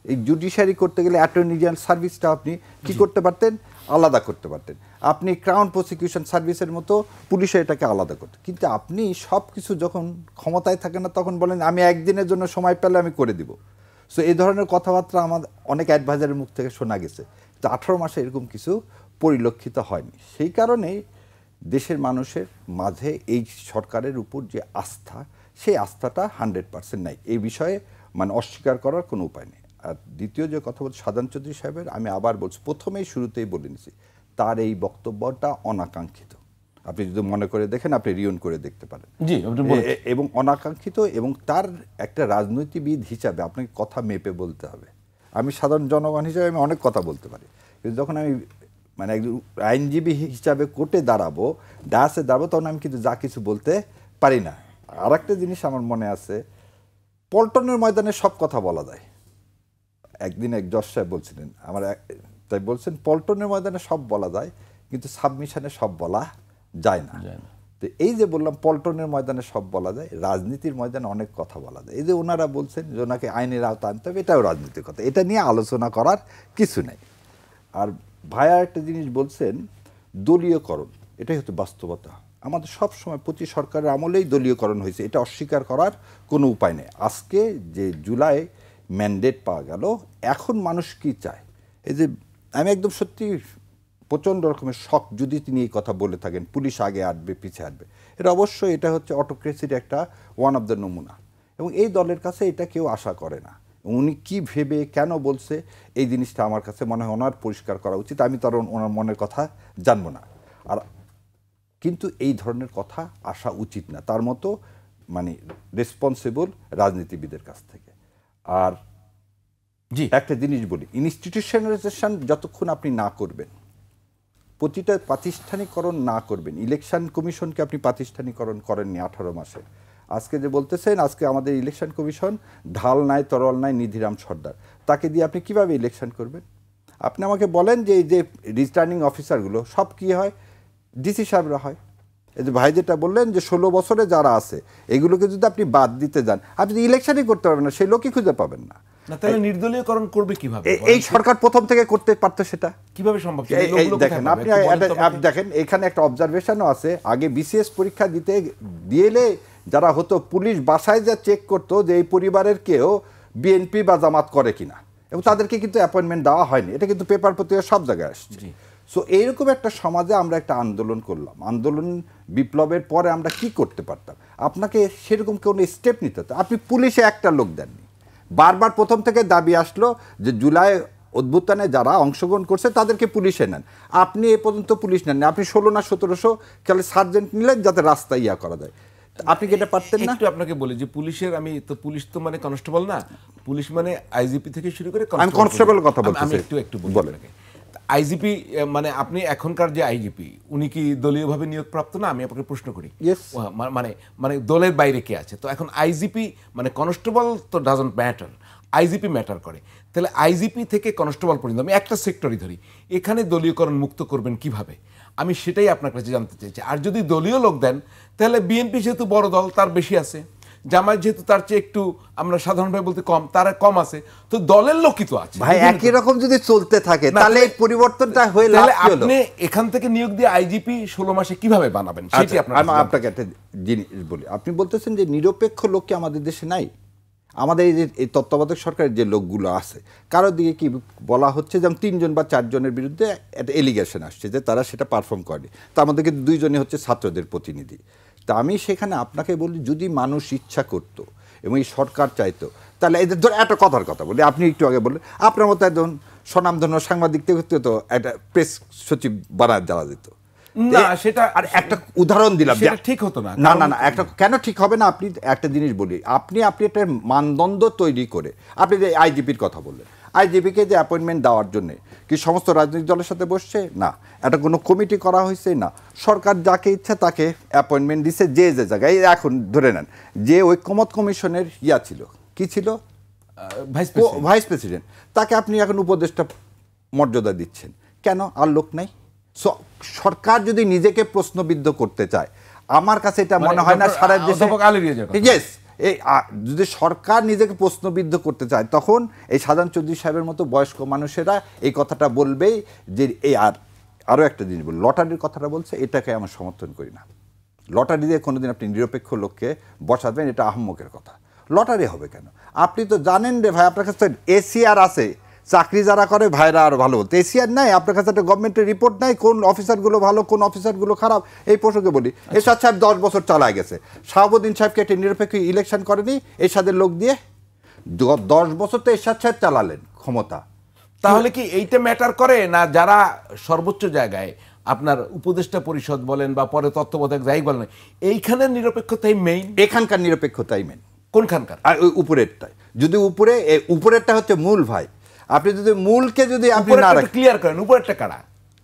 Speaker 2: এই জুডিশিয়ারি করতে গেলে অ্যাটর্নি জেনারেল সার্ভিসটা আপনি কি করতে পারতেন, আলাদা করতে পারতেন। আপনি ক্রাউন প্রসিকিউশন সার্ভিসের মতো পুলিশে এটাকে আলাদা করতেন। কিন্তু আপনি সব কিছু যখন ক্ষমতায় থাকে না, তখন বলেন আমি একদিনের জন্য সময় পেলে আমি করে দিব। সো এই ধরনের কথাবার্তা আমাদের অনেক অ্যাডভাইজারের মুখ থেকে শোনা গেছে, তো 18 মাসে এরকম কিছু পরিলক্ষিত হয়নি। সেই কারণেই দেশের মানুষের মাঝে এই সরকারের উপর যে আস্থা, সেই আস্থাটা 100% নাই। এই বিষয়ে অস্বীকার করার কোনো উপায় নেই। আর দ্বিতীয় যে কথা বলছি শাহজাহান চৌধুরী সাহেবের, আমি আবার বলছি, প্রথমেই শুরুতেই বলে নিছি, তার এই বক্তব্যটা অনাকাঙ্ক্ষিত। আপনি যদি মনে করে দেখেন, আপনি রিয়ন করে দেখতে পারেন, এবং অনাকাঙ্ক্ষিত, এবং তার একটা রাজনীতিবিদ হিসাবে আপনাকে কথা মেপে বলতে হবে। আমি সাধারণ জনগণ হিসাবে আমি অনেক কথা বলতে পারি, কিন্তু যখন আমি একজন আইনজীবী হিসাবে কোর্টে দাঁড়াবো, ডায়াসে দাঁড়াবো, তখন আমি কিন্তু যা কিছু বলতে পারি না। আর একটা জিনিস আমার মনে আছে, পল্টনের ময়দানে সব কথা বলা যায়। একদিন এক জজ সাহেব বলছিলেন, তাই বলছেন পল্টনের ময়দানে সব বলা যায়, কিন্তু সাবমিশনে সব বলা যায় না। তো এই যে বললাম পল্টনের ময়দানে সব বলা যায়, রাজনীতির ময়দানে অনেক কথা বলা যায়। এই যে ওনারা বলছেন যে ওনাকে আইনের আওতা আনতে হবে, এটাও রাজনীতির কথা, এটা নিয়ে আলোচনা করার কিছু নেই। আর ভাইয়া একটা জিনিস বলছেন, দলীয়করণ, এটাই হচ্ছে বাস্তবতা। আমাদের সব সময় প্রতি সরকারের আমলেই দলীয়করণ হয়েছে, এটা অস্বীকার করার কোনো উপায় নেই। আজকে যে জুলাই ম্যান্ডেট পাওয়া গেল, এখন মানুষ কি চায়, এই যে আমি একদম সত্যি প্রচণ্ড রকমের শখ যদি তিনি এই কথা বলে থাকেন, পুলিশ আগে আসবে পিছিয়ে আসবে, এটা অবশ্যই এটা হচ্ছে অটোক্রেসির একটা ওয়ান অফ দ্য নমুনা, এবং এই দলের কাছে এটা কেউ আশা করে না। উনি কি ভেবে কেন বলছে, এই জিনিসটা আমার কাছে মনে হয় ওনার পরিষ্কার করা উচিত। আমি তো আর ওনার মনের কথা জানবো না, আর কিন্তু এই ধরনের কথা আসা উচিত না তার মতো রেসপন্সিবল রাজনীতিবিদের কাছ থেকে। আর একটা জিনিস বলি, ইনস্টিটিউশনালাইজেশন যতক্ষণ আপনি না করবেন, প্রতিটা প্রাতিষ্ঠানিকরণ না করবেন, ইলেকশন কমিশনকে আপনি প্রাতিষ্ঠানিকরণ করেননি 18 মাসে। আজকে যে বলতেছেন, আজকে আমাদের ইলেকশন কমিশন ঢাল নাই, তরল নাই, নিধিরাম সর্দার, তাকে দিয়ে আপনি কিভাবে ইলেকশন করবেন? আপনি আমাকে বলেন যে এই যে রিটার্নিং অফিসারগুলো সব কি হয়, ডিসি সাহেবরা হয়। এই যে ভাই যেটা বললেন যে 16 বছরে যারা আছে, এগুলোকে যদি আপনি বাদ দিতে যান, আপনি ইলেকশনই করতে পারবেন না, সেই লোকই খুঁজে পাবেন না।
Speaker 1: তাহলে নির্দলীয়করণ করবে কিভাবে?
Speaker 2: এই সরকার প্রথম থেকে করতে পারতো, সেটা
Speaker 1: কিভাবে সম্ভব?
Speaker 2: দেখেন আপনি দেখেন, এখানে একটা অবজারভেশনও আছে, আগে বিসিএস পরীক্ষা দিলে যারা হতো, পুলিশ বাসায় যা চেক করতো যে এই পরিবারের কেউ বিএনপি বা জামাত করে কিনা, এবং তাদেরকে কিন্তু অ্যাপয়েন্টমেন্ট দেওয়া হয়নি। এটা কিন্তু পেপার পত্রিকা সব জায়গায় আসছে। সো এইরকম একটা সমাজে আমরা একটা আন্দোলন করলাম, আন্দোলন বিপ্লবের পরে আমরা কি করতে পারতাম? আপনাকে সেরকম কোনো স্টেপ নিতে হতো। আপনি পুলিশে একটা লোক দেননি, বারবার প্রথম থেকে দাবি আসলো যে জুলাই অভ্যুত্থানে যারা অংশগ্রহণ করছে তাদেরকে পুলিশে নেন। আপনি এ পর্যন্ত পুলিশ নেন, আপনি 16 না 1700 খালি সার্জেন্ট নিলেন যাতে রাস্তা ইয়া করা যায়। আপনি কি এটা পারতেন না?
Speaker 1: একটু আপনাকে বলি যে পুলিশের, আমি তো পুলিশ তো মানে কনস্টেবল না, পুলিশ মানে আইজিপি থেকে শুরু করে
Speaker 2: আমি কনস্টেবল কথা বলতেছি।
Speaker 1: আমি একটু বলি আপনাকে। আইজিপি মানে আপনি এখনকার যে আইজিপি উনি কি দলীয়ভাবে নিয়োগপ্রাপ্ত না? আমি আপনাকে প্রশ্ন করি।
Speaker 2: Yes.
Speaker 1: মানে মানে দলের বাইরে কে আছে? তো এখন আইজিপি মানে কনস্টেবল তো ডাজন্ট ম্যাটার, আইজিপি ম্যাটার করে। তাহলে আইজিপি থেকে কনস্টেবল পর্যন্ত আমি একটা সেক্টরই ধরি, এখানে দলীয়করণ মুক্ত করবেন কিভাবে? আমি সেটাই আপনার কাছে জানতে চাইছি। আর যদি দলীয় লোক দেন তাহলে বিএনপি যেহেতু বড় দল তার বেশি আছে, জামায়াত যেহেতু তার চেয়ে একটু আমরা সাধারণভাবে বলতে কম, তার কম আছে, তো দলের লোকই তো আছে
Speaker 2: ভাই। একই রকম যদি চলতে থাকে তাহলে এই পরিবর্তনটা হয়ে লাভ কি হলো?
Speaker 1: আপনি এখান থেকে নিয়োগ দিয়ে আইজিপি 16 মাসে কিভাবে বানাবেন সেটি আপনার।
Speaker 2: আমি আপনাকে একটা জিনিস বলি, আপনি বলতেছেন যে নিরপেক্ষ লোক কি আমাদের দেশে নাই? আমাদের এই যে এই তত্ত্বাবধায়ক সরকারের যে লোকগুলো আছে কারোর দিকে কি বলা হচ্ছে যেমন 3 জন বা 4 জনের বিরুদ্ধে একটা এলিগেশন আসছে যে তারা সেটা পারফর্ম করেনি, তার মধ্যে কিন্তু 2 জনই হচ্ছে ছাত্রদের প্রতিনিধি। তা আমি সেখানে আপনাকে বলি, যদি মানুষ ইচ্ছা করতো এবং এই সরকার চাইতো তাহলে এদের ধর একটা কথার কথা বলি, আপনি একটু আগে বললেন আপনার মতো একজন স্বনামধন্য সাংবাদিক থেকে তো একটা প্রেস সচিব বানায় দেওয়া যেত
Speaker 1: না, সেটা
Speaker 2: আর একটা উদাহরণ দিলাম,
Speaker 1: সেটা ঠিক হতো না।
Speaker 2: না না না, একটা কেন ঠিক হবে না? আপনি একটা জিনিস বলি, আপনি একটা মানদণ্ড তৈরি করে, আপনি যে আইজিপির কথা বললেন, আইজিপিকে যে অ্যাপয়েন্টমেন্ট দেওয়ার জন্য কি সমস্ত রাজনৈতিক দলের সাথে বসছে? না। একটা কোনো কমিটি করা হয়েছে? না। সরকার যাকে ইচ্ছা তাকে অ্যাপয়েন্টমেন্ট দিচ্ছে যে যে জায়গায়। এখন ধরে নেন যে ঐক্যমত কমিশনের ইয়া ছিল, কি ছিল, ভাইস প্রেসিডেন্ট, তাকে আপনি এখন উপদেষ্টা মর্যাদা দিচ্ছেন কেন? আর লোক নাই। সরকার যদি নিজেকে প্রশ্নবিদ্ধ করতে চায়, আমার কাছে এটা মনে হয় না সারা দেশে। ইয়েস, এই যদি সরকার নিজেকে প্রশ্নবিদ্ধ করতে চায় তখন এই সাজান চৌধুরী সাহেবের মতো বয়স্ক মানুষেরা এই কথাটা বলবেই যে এই। আরও একটা জিনিস বল, লটারির কথাটা বলছে, এটাকে আমার সমর্থন করি না। লটারি দিয়ে কোনোদিন আপনি নিরপেক্ষ লোককে বসাবেন, এটা আহম্মকের কথা। লটারি হবে কেন? আপনি তো জানেন রে ভাই, আপনার কাছে এসিআর আছে, চাকরি যারা করে ভাইরা আরও ভালো বলতে। এসিআর নাই, আপনার কাছে একটা গভর্নমেন্টের রিপোর্ট নাই কোন অফিসারগুলো ভালো কোন অফিসারগুলো খারাপ। এই প্রসঙ্গে বলি, এরশাদ সাহেব 10 বছর চালায় গেছে, শাহাবুদ্দিন সাহেবকে একটা নিরপেক্ষ ইলেকশন করেনি এরশাদের লোক দিয়ে। 10 বছর তো এরশাদ সাহেব চালালেন ক্ষমতা।
Speaker 1: তাহলে কি এইটা ম্যাটার করে না? যারা সর্বোচ্চ জায়গায় আপনার উপদেষ্টা পরিষদ বলেন বা পরে তত্ত্বাবধায়ক যাই বলেন, এইখানের নিরপেক্ষতাই মেইন।
Speaker 2: এখানকার নিরপেক্ষতাই মেইন।
Speaker 1: কোনখানকার?
Speaker 2: আর ওই উপরেরটাই, যদি উপরেরটা হচ্ছে মূল ভাই। আপনি যদি মূলকে যদি আপনি না রাখেন,
Speaker 1: ক্লিয়ার করেন উপরেরটা কারা?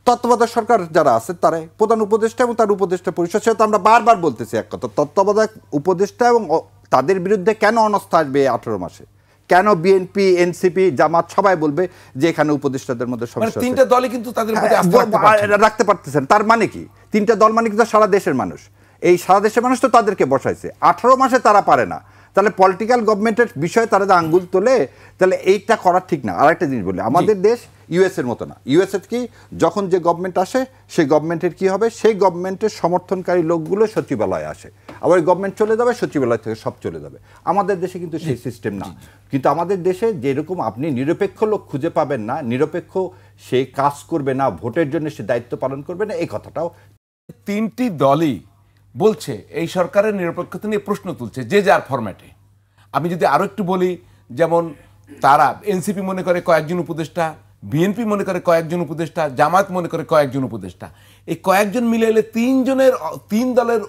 Speaker 2: তত্ত্বাবধায়ক সরকার যারা আছে তারাই, প্রধান উপদেষ্টা এবং তার উপদেষ্টা পরিষদ। সেটা আমরা বারবার বলতেছি এক কথা, তত্ত্বাবধায়ক উপদেষ্টা এবং তাদের বিরুদ্ধে কেন অনাস্থা আসবে 18 মাসে? কেন বিএনপি, এনসিপি, জামাত সবাই বলবে যে এখানে উপদেষ্টাদের মধ্যে সমস্যা আছে?
Speaker 1: 3টা দলই কিন্তু তাদের প্রতি আস্থা
Speaker 2: রাখতে পারতেছেন। তার মানে কি? 3টা দল মানে কিন্তু সারা দেশের মানুষ। এই সারা দেশের মানুষ তো তাদেরকে বসাইছে, 18 মাসে তারা পারে না। তাহলে পলিটিক্যাল গভর্নমেন্টের বিষয়ে তারা যে আঙ্গুল তোলে, তাহলে এইটা করা ঠিক না। আর একটা জিনিস বলি, আমাদের দেশ ইউএসের মতো না। ইউএসএ কি, যখন যে গভর্নমেন্ট আসে সেই গভর্নমেন্টের কি হবে, সেই গভর্নমেন্টের সমর্থনকারী লোকগুলো সচিবালয়ে আসে, আবার গভর্নমেন্ট চলে যাবে, সচিবালয় থেকে সব চলে যাবে। আমাদের দেশে কিন্তু সেই সিস্টেম না। কিন্তু আমাদের দেশে যেরকম আপনি নিরপেক্ষ লোক খুঁজে পাবেন না, নিরপেক্ষ সে কাজ করবে না, ভোটের জন্য সে দায়িত্ব পালন করবে না, এই কথাটাও
Speaker 1: 3টি দলই বলছে এই সরকারের নিরপেক্ষতা নিয়ে প্রশ্ন তুলছে যে যার ফরম্যাটে। আমি যদি আরো একটু বলি, যেমন তারা এনসিপি মনে করে কয়েকজন উপদেষ্টা, বিএনপি মনে করে কয়েকজন উপদেষ্টা, জামাত মনে করে কয়েকজন উপদেষ্টা। এই কয়েকজন মিলে এলে 3 দলের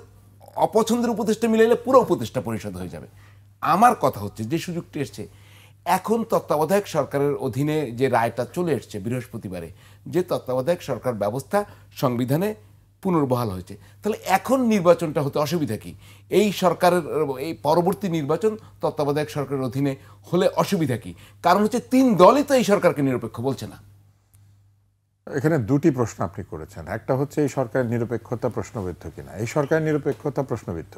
Speaker 1: অপছন্দের উপদেষ্টা মিলে এলে পুরো উপদেষ্টা পরিষদ হয়ে যাবে। আমার কথা হচ্ছে যে সুযোগটি এসছে এখন তত্ত্বাবধায়ক সরকারের অধীনে যে রায়টা চলে এসছে বৃহস্পতিবারে, যে তত্ত্বাবধায়ক সরকার ব্যবস্থা সংবিধানে পুনর্বহাল হয়েছে, তাহলে এখন নির্বাচনটা হতে অসুবিধা কি? এই সরকারের এই পরবর্তী নির্বাচন তত্ত্বাবধায়ক সরকারের অধীনে হলে অসুবিধা কি? কারণ হচ্ছে 3 দলই তো এই সরকারকে নিরপেক্ষ বলছে না।
Speaker 4: এখানে 2টি প্রশ্ন আপনি করেছেন। একটা হচ্ছে এই সরকারের নিরপেক্ষতা প্রশ্নবিদ্ধ কিনা। এই সরকারের নিরপেক্ষতা প্রশ্নবিদ্ধ,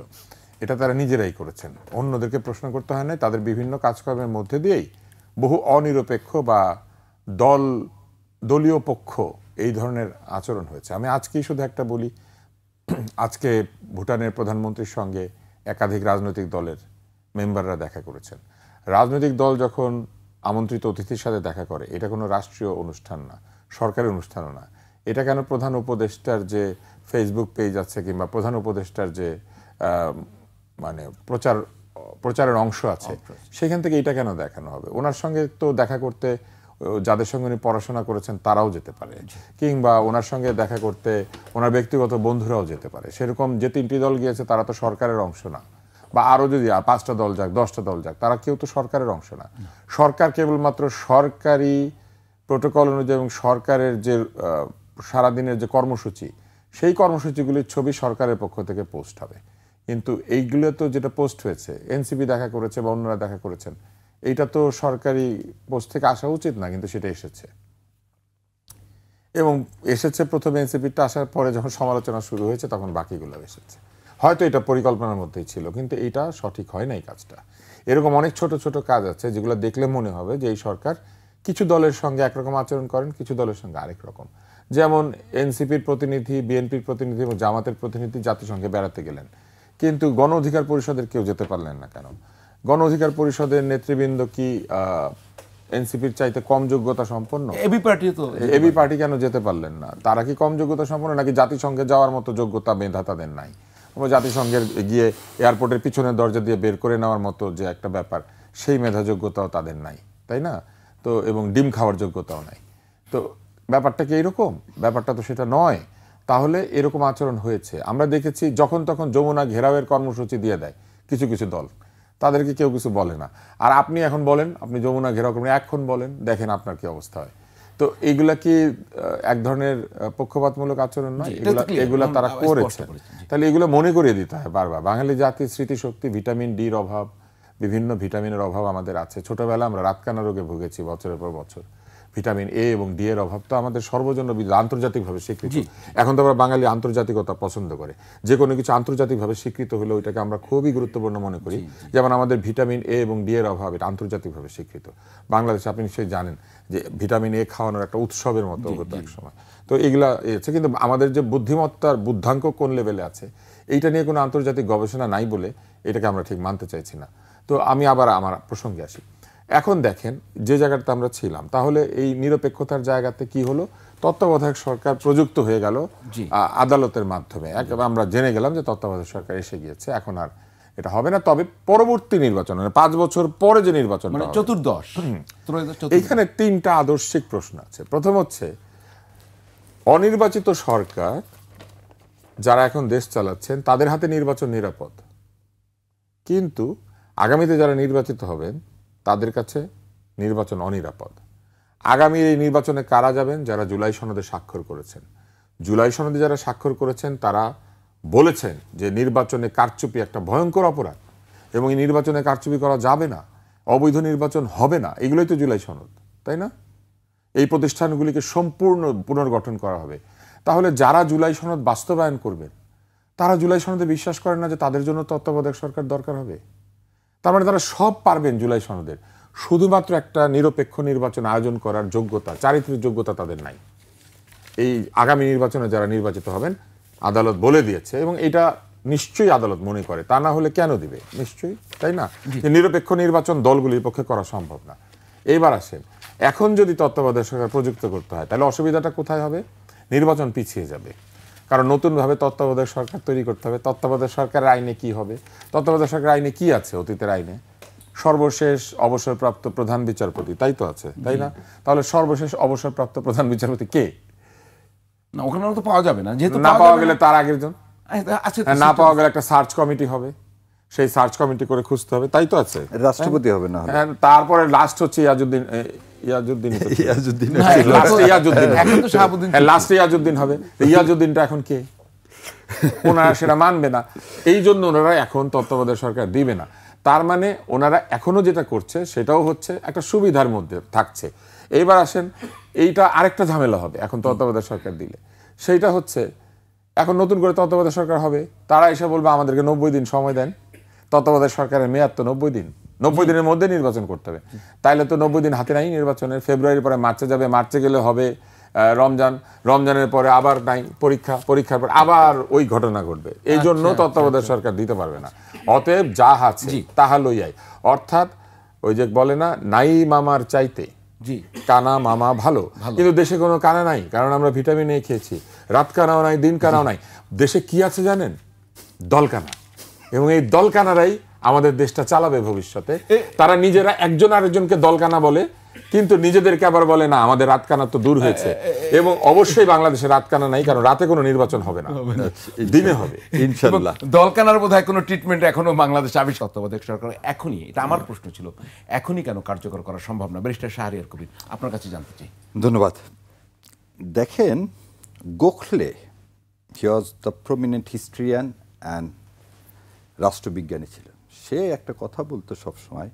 Speaker 4: এটা তারা নিজেরাই করেছেন, অন্যদেরকে প্রশ্ন করতে হয় না। তাদের বিভিন্ন কাজকর্মের মধ্যে দিয়েই বহু অনিরপেক্ষ বা দলীয় পক্ষ এই ধরনের আচরণ হয়েছে। আমি আজকেই শুধু একটা বলি, আজকে ভুটানের প্রধানমন্ত্রীর সঙ্গে একাধিক রাজনৈতিক দলের মেম্বাররা দেখা করেছেন। রাজনৈতিক দল যখন আমন্ত্রিত অতিথির সাথে দেখা করে, এটা কোনো রাষ্ট্রীয় অনুষ্ঠান না, সরকারি অনুষ্ঠানও না। এটা কেন প্রধান উপদেষ্টার যে ফেসবুক পেজ আছে কিংবা প্রধান উপদেষ্টার যে মানে প্রচারের অংশ আছে, সেখান থেকে এটা কেন দেখানো হবে? ওনার সঙ্গে তো দেখা করতে যাদের সঙ্গে উনি পড়াশোনা করেছেন তারাও যেতে পারে, কিংবা ওনার সঙ্গে দেখা করতে ওনার ব্যক্তিগত বন্ধুরাও যেতে পারে। সেরকম যে 3টি দল গিয়েছে তারা তো সরকারের অংশ না, বা আরও যদি 5টা দল যাক, 10টা দল যাক, তারা কেউ তো সরকারের অংশ না। সরকার কেবলমাত্র সরকারি প্রোটোকল অনুযায়ী এবং সরকারের যে সারাদিনের যে কর্মসূচি, সেই কর্মসূচিগুলির ছবি সরকারের পক্ষ থেকে পোস্ট হবে। কিন্তু এইগুলো তো যেটা পোস্ট হয়েছে, এনসিপি দেখা করেছে বা অন্যরা দেখা করেছেন, এইটা তো সরকারি পোস্ট থেকে আসা উচিত না, কিন্তু সেটা এসেছে। এবং এসেছে প্রথমে এনসিপিটা আসার পরে যখন সমালোচনা শুরু হয়েছে তখন বাকিগুলো এসেছে। হয়তো এটা পরিকল্পনার মধ্যেই ছিল, কিন্তু এটা সঠিক হয় না এই কাজটা। এরকম অনেক ছোট ছোট কাজ আছে যেগুলো দেখলে মনে হবে যে এই সরকার কিছু দলের সঙ্গে একরকম আচরণ করেন, কিছু দলের সঙ্গে আরেক রকম। যেমন এনসিপির প্রতিনিধি, বিএনপির প্রতিনিধি এবং জামাতের প্রতিনিধি জাতিসংঘে বেড়াতে গেলেন, কিন্তু গণ অধিকার পরিষদের কেউ যেতে পারলেন না কেন? গণ অধিকার পরিষদের নেতৃবৃন্দ কি এনসিপির চাইতে কম যোগ্যতা সম্পন্ন? এবি পার্টি কেন যেতে পারলেন না? তারা কি কম যোগ্যতা সম্পন্ন, নাকি জাতিসংঘে যাওয়ার মতো যোগ্যতা মেধা তাদের নাই? জাতিসংঘের গিয়ে এয়ারপোর্টের পিছনের দরজা দিয়ে বের করে নেওয়ার মতো যে একটা ব্যাপার, সেই মেধা যোগ্যতাও তাদের নাই, তাই না? তো এবং ডিম খাওয়ার যোগ্যতাও নাই। তো ব্যাপারটা কি এইরকম? ব্যাপারটা তো সেটা নয়। তাহলে এরকম আচরণ হয়েছে। আমরা দেখেছি যখন তখন যমুনা ঘেরাওয়ের কর্মসূচি দিয়ে দেয় কিছু কিছু দল, তাদেরকে কেউ কিছু বলে না। আর আপনি এখন বলেন আপনি যমুনা ঘেরাও করবেন, এখন বলেন, দেখেন আপনার কি অবস্থা হয়। তো এইগুলা কি এক ধরনের পক্ষপাতমূলক আচরণ নয়? এগুলা তারা করেছে। তাহলে এগুলো মনে করিয়ে দিতে হয় বারবার। বাঙালি জাতির স্মৃতিশক্তি, ভিটামিন ডির অভাব, বিভিন্ন ভিটামিনের অভাব আমাদের আছে। ছোটবেলা আমরা রাতকানা রোগে ভুগেছি বছরের পর বছর। ভিটামিন এ এবং ডি এর অভাব তো আমাদের সর্বজন্য আন্তর্জাতিকভাবে স্বীকৃত। এখন তো আমরা বাঙালি আন্তর্জাতিকতা পছন্দ করে, যে কোনো কিছু আন্তর্জাতিকভাবে স্বীকৃত হলে ওইটাকে আমরা খুবই গুরুত্বপূর্ণ মনে করি। যেমন আমাদের ভিটামিন এ এবং ডি এর অভাব, এটা আন্তর্জাতিকভাবে স্বীকৃত। বাংলাদেশে আপনি নিশ্চয়ই জানেন যে ভিটামিন এ খাওয়ানোর একটা উৎসবের মতো হতো এক সময়। তো এগুলা আছে, কিন্তু আমাদের যে বুদ্ধিমত্তার বুদ্ধাঙ্ক কোন লেভেলে আছে এইটা নিয়ে কোনো আন্তর্জাতিক গবেষণা নাই বলে এটাকে আমরা ঠিক মানতে চাইছি না। তো আমি আবার আমার প্রসঙ্গে আসি। এখন দেখেন যে জায়গাটাতে আমরা ছিলাম, তাহলে এই নিরপেক্ষতার জায়গাতে কি হলো? তত্ত্বাবধায়ক সরকার প্রযুক্ত হয়ে গেল আদালতের মাধ্যমে। আমরা জেনে গেলাম যে তত্ত্বাবধায়ক সরকার এসে গিয়েছে, এখন আর এটা হবে না। তবে পরবর্তী নির্বাচন, 5 বছর পরে যে নির্বাচন,
Speaker 1: চতুর্দশ,
Speaker 4: এইখানে 3টা আদর্শিক প্রশ্ন আছে। প্রথম হচ্ছে, অনির্বাচিত সরকার যারা এখন দেশ চালাচ্ছেন তাদের হাতে নির্বাচন নিরাপদ, কিন্তু আগামীতে যারা নির্বাচিত হবেন তাদের কাছে নির্বাচন অনিরাপদ। আগামী এই নির্বাচনে কারা যাবেন? যারা জুলাই সনদে স্বাক্ষর করেছেন। জুলাই সনদে যারা স্বাক্ষর করেছেন তারা বলেছেন যে নির্বাচনে কারচুপি একটা ভয়ঙ্কর অপরাধ এবং এই নির্বাচনে কারচুপি করা যাবে না, অবৈধ নির্বাচন হবে না। এগুলোই তো জুলাই সনদ, তাই না? এই প্রতিষ্ঠানগুলিকে সম্পূর্ণ পুনর্গঠন করা হবে। তাহলে যারা জুলাই সনদ বাস্তবায়ন করবেন তারা জুলাই সনদে বিশ্বাস করেন না যে তাদের জন্য তত্ত্বাবধায়ক সরকার দরকার হবে? তার মানে তারা সব পারবেন জুলাই সনদের, শুধুমাত্র একটা নিরপেক্ষ নির্বাচন আয়োজন করার যোগ্যতা, চারিত্রিক যোগ্যতা তাদের নাই। এই আগামী নির্বাচনে যারা নির্বাচিত হবেন আদালত বলে দিয়েছে, এবং এটা নিশ্চয়ই আদালত মনে করে, তা না হলে কেন দিবে? নিশ্চয়ই, তাই না? যে নিরপেক্ষ নির্বাচন দলগুলির পক্ষে করা সম্ভব না। এইবার আসেন, এখন যদি তত্ত্বাবধায়ক সরকার প্রযুক্ত করতে হয় তাহলে অসুবিধাটা কোথায় হবে? নির্বাচন পিছিয়ে যাবে, কারণ নতুনভাবে তত্ত্বাবধায়ক সরকার তৈরি করতে হবে। তত্ত্বাবধায়ক সরকারের আইনে কি হবে? তত্ত্বাবধায়ক সরকারের আইনে কি আছে? অতীতের আইনে সর্বশেষ অবসরপ্রাপ্ত প্রধান বিচারপতি, তাই তো আছে, তাই না? তাহলে সর্বশেষ অবসরপ্রাপ্ত প্রধান বিচারপতি কে?
Speaker 1: না, ওখানে তো পাওয়া যাবে না। যেহেতু
Speaker 4: না পাওয়া গেলে তার আগের জন, না পাওয়া গেলে একটা সার্চ কমিটি হবে, সেই সার্চ কমিটি করে খুঁজতে হবে, তাই তো আছে।
Speaker 2: রাষ্ট্রপতি হবে না,
Speaker 4: তারপরে লাস্ট হচ্ছে ইয়াজউদ্দিন হবে। ইয়াজউদ্দিনটা এখন কে? ওনারা সেটা মানবে না, এই জন্য ওনারা এখন তত্ত্বাবধায়ক সরকার দিবে না। তার মানে ওনারা এখনো যেটা করছে সেটাও হচ্ছে একটা সুবিধার মধ্যে থাকছে। এইবার আসেন, এইটা আরেকটা ঝামেলা হবে এখন তত্ত্বাবধায়ক সরকার দিলে। সেইটা হচ্ছে, এখন নতুন করে তত্ত্বাবধায়ক সরকার হবে, তারা এসে বলবে আমাদেরকে 90 দিন সময় দেন। তত্ত্বাবধায়ক সরকারের মেয়াদ তো 90 দিন, 90 দিনের মধ্যে নির্বাচন করতে হবে। তাইলে তো 90 দিন হাতে নাই নির্বাচনের। ফেব্রুয়ারির পরে মার্চে যাবে, মার্চে গেলে হবে রমজান, রমজানের পরে আবার নাই পরীক্ষা, পরীক্ষার পর আবার ওই ঘটনা ঘটবে। এই জন্য তত্ত্বাবধায়ক সরকার দিতে পারবে না। অতএব যা আছে তাহা লইয়াই, অর্থাৎ ওই যে বলে না, নাই মামার চাইতে কানা মামা ভালো। কিন্তু দেশে কোনো কানা নাই, কারণ আমরা ভিটামিন এ খেয়েছি। রাত কানাও নাই, দিন কানাও নাই। দেশে কি আছে জানেন? দলকানা। এবং এই দলকানারাই আমাদের দেশটা চালাবে ভবিষ্যতে। তারা নিজেরা একজন আরেকজনকে দলকানা বলে কিন্তু নিজেদেরকে আবার বলে না আমাদের রাতকানা তো দূর হয়েছে, এবং অবশ্যই বাংলাদেশে রাতকানা নাই, কারণ রাতে কোনো নির্বাচন হবে না, দিনে হবে
Speaker 2: ইনশাআল্লাহ।
Speaker 1: দলকানার বোধহয় কোনো ট্রিটমেন্ট এখনো বাংলাদেশে আবিষ্কার তত্ত্বাবধায়ক সরকার এখনই, এটা আমার প্রশ্ন ছিল, এখনই কেন কার্যকর করা সম্ভব না? ব্যারিস্টার শাহরিয়ার কবির, আপনার কাছে জানতে চাই।
Speaker 2: ধন্যবাদ। দেখেন, Gokhale, he was the prominent historian and রাষ্ট্রবিজ্ঞানী ছিলেন। সে একটা কথা বলতো সবসময়,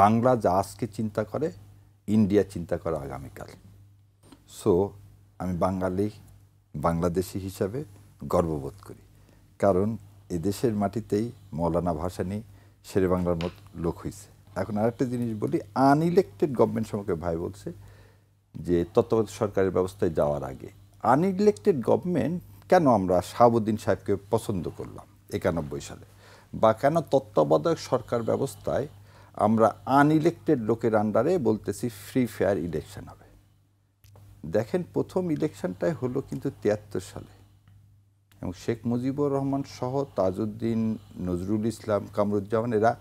Speaker 2: বাংলা যা আজকে চিন্তা করে, ইন্ডিয়া চিন্তা করে আগামীকাল। সো আমি বাঙালি, বাংলাদেশি হিসাবে গর্ববোধ করি, কারণ এদেশের মাটিতেই মৌলানা ভাসানী শেরে বাংলার মতো লোক হয়েছে। এখন আরেকটা জিনিস বলি, আনইলেক্টেড গভর্নমেন্ট সম্পর্কে ভাই বলছে যে তত্ত্বাবধায়ক সরকারের ব্যবস্থায় যাওয়ার আগে আনইলেক্টেড গভর্নমেন্ট কেন আমরা শাহাবুদ্দিন সাহেবকে পছন্দ করলাম 91 সালে, বা কেন তত্ত্বাবধায়ক সরকার ব্যবস্থায় আমরা আনইলেক্টেড লোকের আন্ডারে বলতেছি ফ্রি ফেয়ার ইলেকশন হবে। দেখেন, প্রথম ইলেকশনটাই হলো কিন্তু 73 সালে, এবং শেখ মুজিবুর রহমান সহ তাজউদ্দিন, নজরুল ইসলাম, কামরুজ্জামান, এরা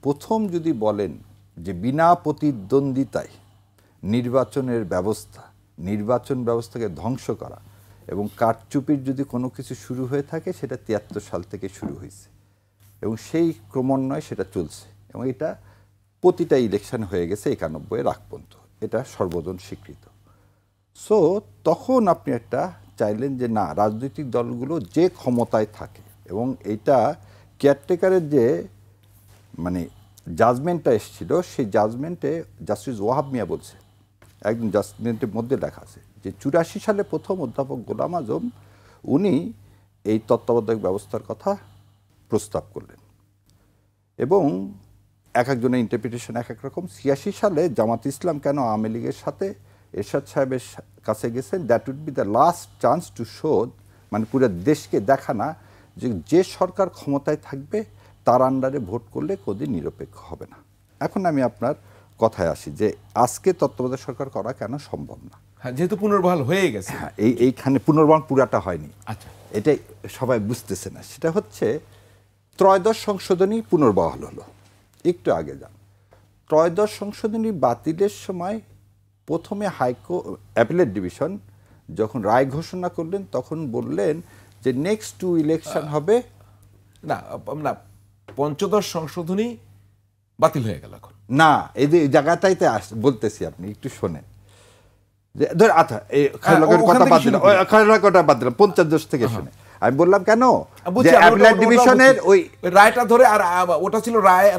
Speaker 2: প্রথম যদি বলেন যে বিনা প্রতিদ্বন্দ্বিতায় নির্বাচনের ব্যবস্থা, নির্বাচন ব্যবস্থাকে ধ্বংস করা এবং কারচুপির যদি কোনো কিছু শুরু হয়ে থাকে, সেটা 73 সাল থেকে শুরু হয়েছে, এবং সেই ক্রমান্বয়ে সেটা চলছে, এবং এটা প্রতিটা ইলেকশন হয়ে গেছে 91-এর আগ পর্যন্ত, এটা সর্বজন স্বীকৃত। সো তখন আপনি একটা চাইলেন যে না, রাজনৈতিক দলগুলো যে ক্ষমতায় থাকে, এবং এইটা কেয়ারটেকারের যে মানে জাজমেন্টটা এসেছিল, সেই জাজমেন্টে জাস্টিস ওয়াহাব মিয়া বলছে, একদম জাজমেন্টের মধ্যে লেখা আছে যে 84 সালে প্রথম অধ্যাপক গোলাম আজম উনি এই তত্ত্বাবধায়ক ব্যবস্থার কথা প্রস্তাব করলেন, এবং এক একজনের ইন্টারপ্রিটেশন এক এক রকম। 86 সালে জামাত ইসলাম কেন আওয়ামী লীগের সাথে এরশাদ সাহেবের কাছে গেছেন, that would be the last chance to show, মানে পুরো দেশকে দেখানা যে যে সরকার ক্ষমতায় থাকবে তার আন্ডারে ভোট করলে কোনোদিন নিরপেক্ষ হবে না। এখন আমি আপনার কথায় আসি যে আজকে তত্ত্বাবধায়ক সরকার করা কেন সম্ভব না।
Speaker 1: হ্যাঁ, যেহেতু পুনর্বহাল হয়ে গেছে।
Speaker 2: হ্যাঁ, এইখানে পুনর্বহাল পুরাটা হয়নি।
Speaker 1: আচ্ছা,
Speaker 2: এটাই সবাই বুঝতেছে না। সেটা হচ্ছে ত্রয়োদশ সংশোধনী পুনর্বহাল হলো, একটু আগে যান। ত্রয়োদশ সংশোধনী বাতিলের সময় প্রথমে অ্যাপিলেট ডিভিশন যখন রায় ঘোষণা করলেন, তখন বললেন যে নেক্সট 2 ইলেকশন হবে
Speaker 1: না না, পঞ্চদশ সংশোধনী বাতিল হয়ে গেল এখন।
Speaker 2: না, এই যে জায়গাটাইতে বলতেছি, আপনি একটু শোনেন যে ধর, আচ্ছা এই খায়রুলের কথা বাদ দিলাম, খায়রুলের কথা বাদ দিলাম, 50 থেকে শুনে আমি বললাম কেন যে অ্যাপিলেট ডিভিশনের ওই
Speaker 1: রায়টা ধরে, আর ওটা ছিল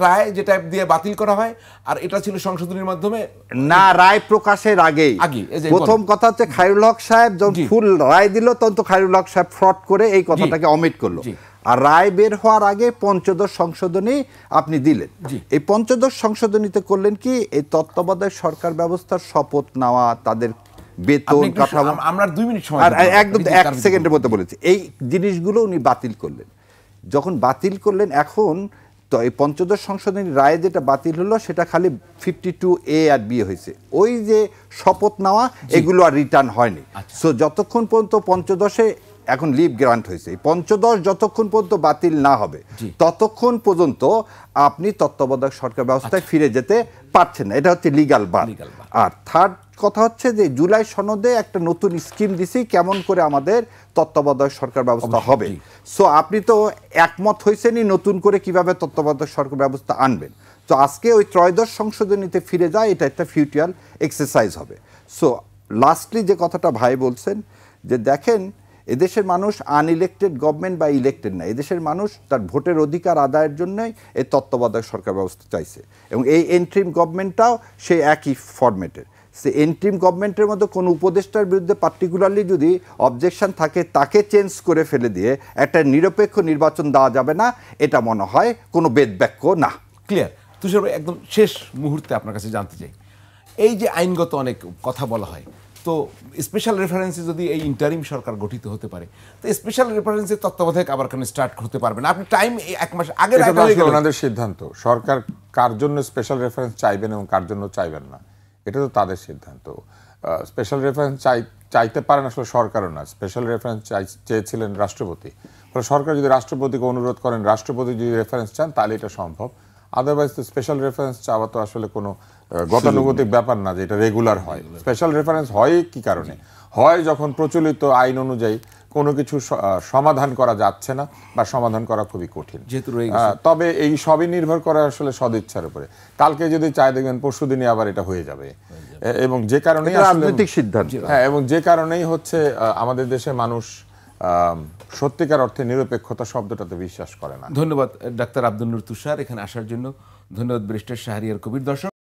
Speaker 1: রায় যেটা দিয়ে বাতিল করা হয়, আর এটা ছিল সংশোধনীর মাধ্যমে।
Speaker 2: না, রায় প্রকাশের আগেই প্রথম কথা হচ্ছে খায়রুল হক সাহেব যখন ফুল রায় দিল, তখন তো খায়রুল হক সাহেব ফ্রড করে এই কথাটাকে অমিট করলো, আর রায় বের হওয়ার আগে পঞ্চদশ সংশোধনী আপনি দিলেন। এই পঞ্চদশ সংশোধনীতে করলেন কি, এই তত্ত্বাবধায়ক সরকার ব্যবস্থার শপথ নেওয়া, তাদের বেতন কাঠামো,
Speaker 1: আমরা 2 মিনিট সময়
Speaker 2: আর একদম 1 সেকেন্ডের মধ্যে বলেছি, এই জিনিসগুলো উনি বাতিল করলেন। যখন বাতিল করলেন, এখন তো এই পঞ্চদশ সংশোধনীর রায় যেটা বাতিল হলো, সেটা খালি 52A আর B হয়েছে, ওই যে শপথ নেওয়া এগুলো আর রিটার্ন হয়নি। সো যতক্ষণ পর্যন্ত পঞ্চদশে এখন লিভ গ্রান্ট হয়েছে, পঞ্চদশ যতক্ষণ পর্যন্ত বাতিল না হবে ততক্ষণ পর্যন্ত আপনি তত্ত্বাবধায়ক সরকার ব্যবস্থায় ফিরে যেতে পারছেন না, এটা হচ্ছে লিগ্যাল বার। আর থার্ড কথা হচ্ছে যে জুলাই সনদে একটা নতুন স্কিম দিছি কেমন করে আমাদের তত্ত্বাবধায়ক সরকার ব্যবস্থা হবে। সো আপনি তো একমত হয়েছেনই নতুন করে কিভাবে তত্ত্বাবধায়ক সরকার ব্যবস্থা আনবেন। তো আজকে ওই ত্রয়োদশ সংশোধনীতে ফিরে যায়, এটা একটা ফিউচার এক্সারসাইজ হবে। সো লাস্টলি যে কথাটা ভাই বলছেন যে দেখেন, এদেশের মানুষ আনইলেক্টেড গভর্নমেন্ট বা ইলেক্টেড না, এদেশের মানুষ তার ভোটের অধিকার আদায়ের জন্যই এই তত্ত্বাবধায়ক সরকার ব্যবস্থা চাইছে, এবং এই এন্ট্রিম গভর্নমেন্টটাও সেই একই ফরম্যাটের। সে এন্ট্রিম গভর্নমেন্টের মধ্যে কোনো উপদেষ্টার বিরুদ্ধে পার্টিকুলারলি যদি অবজেকশন থাকে, তাকে চেঞ্জ করে ফেলে দিয়ে একটা নিরপেক্ষ নির্বাচন দেওয়া যাবে না, এটা মনে হয় কোনো বেদবাক্য না।
Speaker 1: ক্লিয়ার। তুষার ভাই, একদম শেষ মুহূর্তে আপনার কাছে জানতে চাই, এই যে আইনগত অনেক কথা বলা হয়, তো স্পেশাল রেফারেন্সে যদি এই ইন্টারিম সরকার গঠিত হতে পারে, তো স্পেশাল রেফারেন্সে তত্ত্বাবধায়ক আবার কেন স্টার্ট করতে পারবে না? আপনি টাইম 1 মাস আগে
Speaker 4: ওনাদের সিদ্ধান্ত, সরকার কার জন্য স্পেশাল রেফারেন্স চাইবেন এবং কার জন্য চাইবেন না, এটা তো তাদের সিদ্ধান্ত। স্পেশাল রেফারেন্স চাইতে পারেন আসলে সরকারও না, স্পেশাল রেফারেন্স চেয়েছিলেন রাষ্ট্রপতি। সরকার যদি রাষ্ট্রপতিকে অনুরোধ করেন, রাষ্ট্রপতি যদি রেফারেন্স চান, তাহলে এটা সম্ভব। আদারওয়াইজ তো স্পেশাল রেফারেন্স চাওয়া তো আসলে কোনো গতানুগতিক ব্যাপার না যে এটা রেগুলার হয়। স্পেশাল রেফারেন্স হয় কি কারণে হয়, যখন প্রচলিত আইন অনুযায়ী কোনো কিছু সমাধান করা যাচ্ছে না বা সমাধান করা খুবই কঠিন।
Speaker 1: যেহেতু
Speaker 4: তবে এই সবই নির্ভর করে আসলে সদিচ্ছার উপরে। কালকে যদি চাই দেখবেন পরশু দিনই আবার এটা হয়ে যাবে, এবং যে কারণেই
Speaker 2: রাজনৈতিক সিদ্ধান্ত।
Speaker 4: হ্যাঁ, এবং যে কারণেই হচ্ছে আমাদের দেশে মানুষ সত্যিকার অর্থে নিরপেক্ষতা শব্দটাতে বিশ্বাস করে না।
Speaker 1: ধন্যবাদ ডাক্তার আব্দুল নূর তুষার এখানে আসার জন্য। ধন্যবাদ ব্যারিস্টার শাহরিয়ার কবির। দর্শক